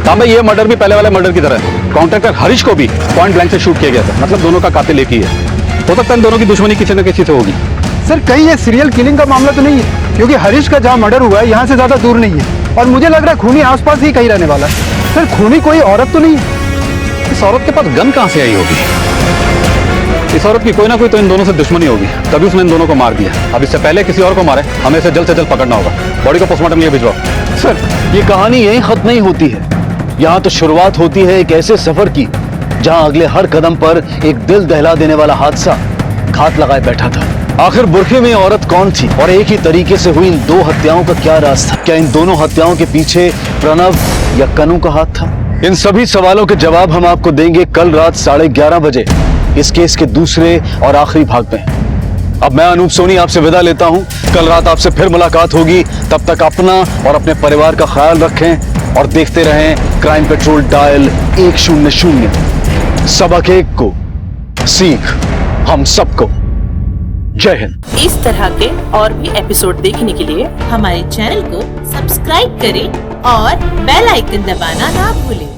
भाई ये मर्डर भी पहले वाले मर्डर की तरह है। कॉन्ट्रैक्टर हरीश को भी पॉइंट ब्लैंक से शूट किया गया था, मतलब दोनों का कातिल एक ही है। हो सकता है इन दोनों की दुश्मनी किसी न किसी से होगी। सर कहीं ये सीरियल किलिंग का मामला तो नहीं है, क्योंकि हरीश का जहाँ मर्डर हुआ है यहाँ से ज्यादा दूर नहीं है और मुझे लग रहा है खूनी आसपास ही कहीं रहने वाला है। सर खूनी कोई औरत तो नहीं है? इस औरत के पास गन कहाँ से आई होगी? इस औरत की कोई ना कोई तो इन दोनों से दुश्मनी होगी, तभी उसने इन दोनों को मार दिया। अब इससे पहले किसी और को मारे, हमें इसे जल्द से जल्द पकड़ना होगा। बॉडी को पोस्टमार्टम लिए भिजवाओ। सर ये कहानी यहीं खत्म नहीं होती है, यहाँ तो शुरुआत होती है एक ऐसे सफर की जहाँ अगले हर कदम पर एक दिल दहला देने वाला हादसा घात लगाए बैठा था। आखिर बुरखे में औरत कौन थी और एक ही तरीके से हुई इन दो हत्याओं का क्या राज था? क्या इन दोनों हत्याओं के पीछे प्रणव या कनू का हाथ था? इन सभी सवालों के जवाब हम आपको देंगे कल रात 11:30 बजे इस केस के दूसरे और आखिरी भाग में। अब मैं अनूप सोनी आपसे विदा लेता हूं। कल रात आपसे फिर मुलाकात होगी। तब तक अपना और अपने परिवार का ख्याल रखें और देखते रहें क्राइम पेट्रोल डायल 100। सबक एक को सीख हम सबको। जय हिंद। इस तरह के और भी एपिसोड देखने के लिए हमारे चैनल को सब्सक्राइब करें और बेल आइकन दबाना ना भूलें।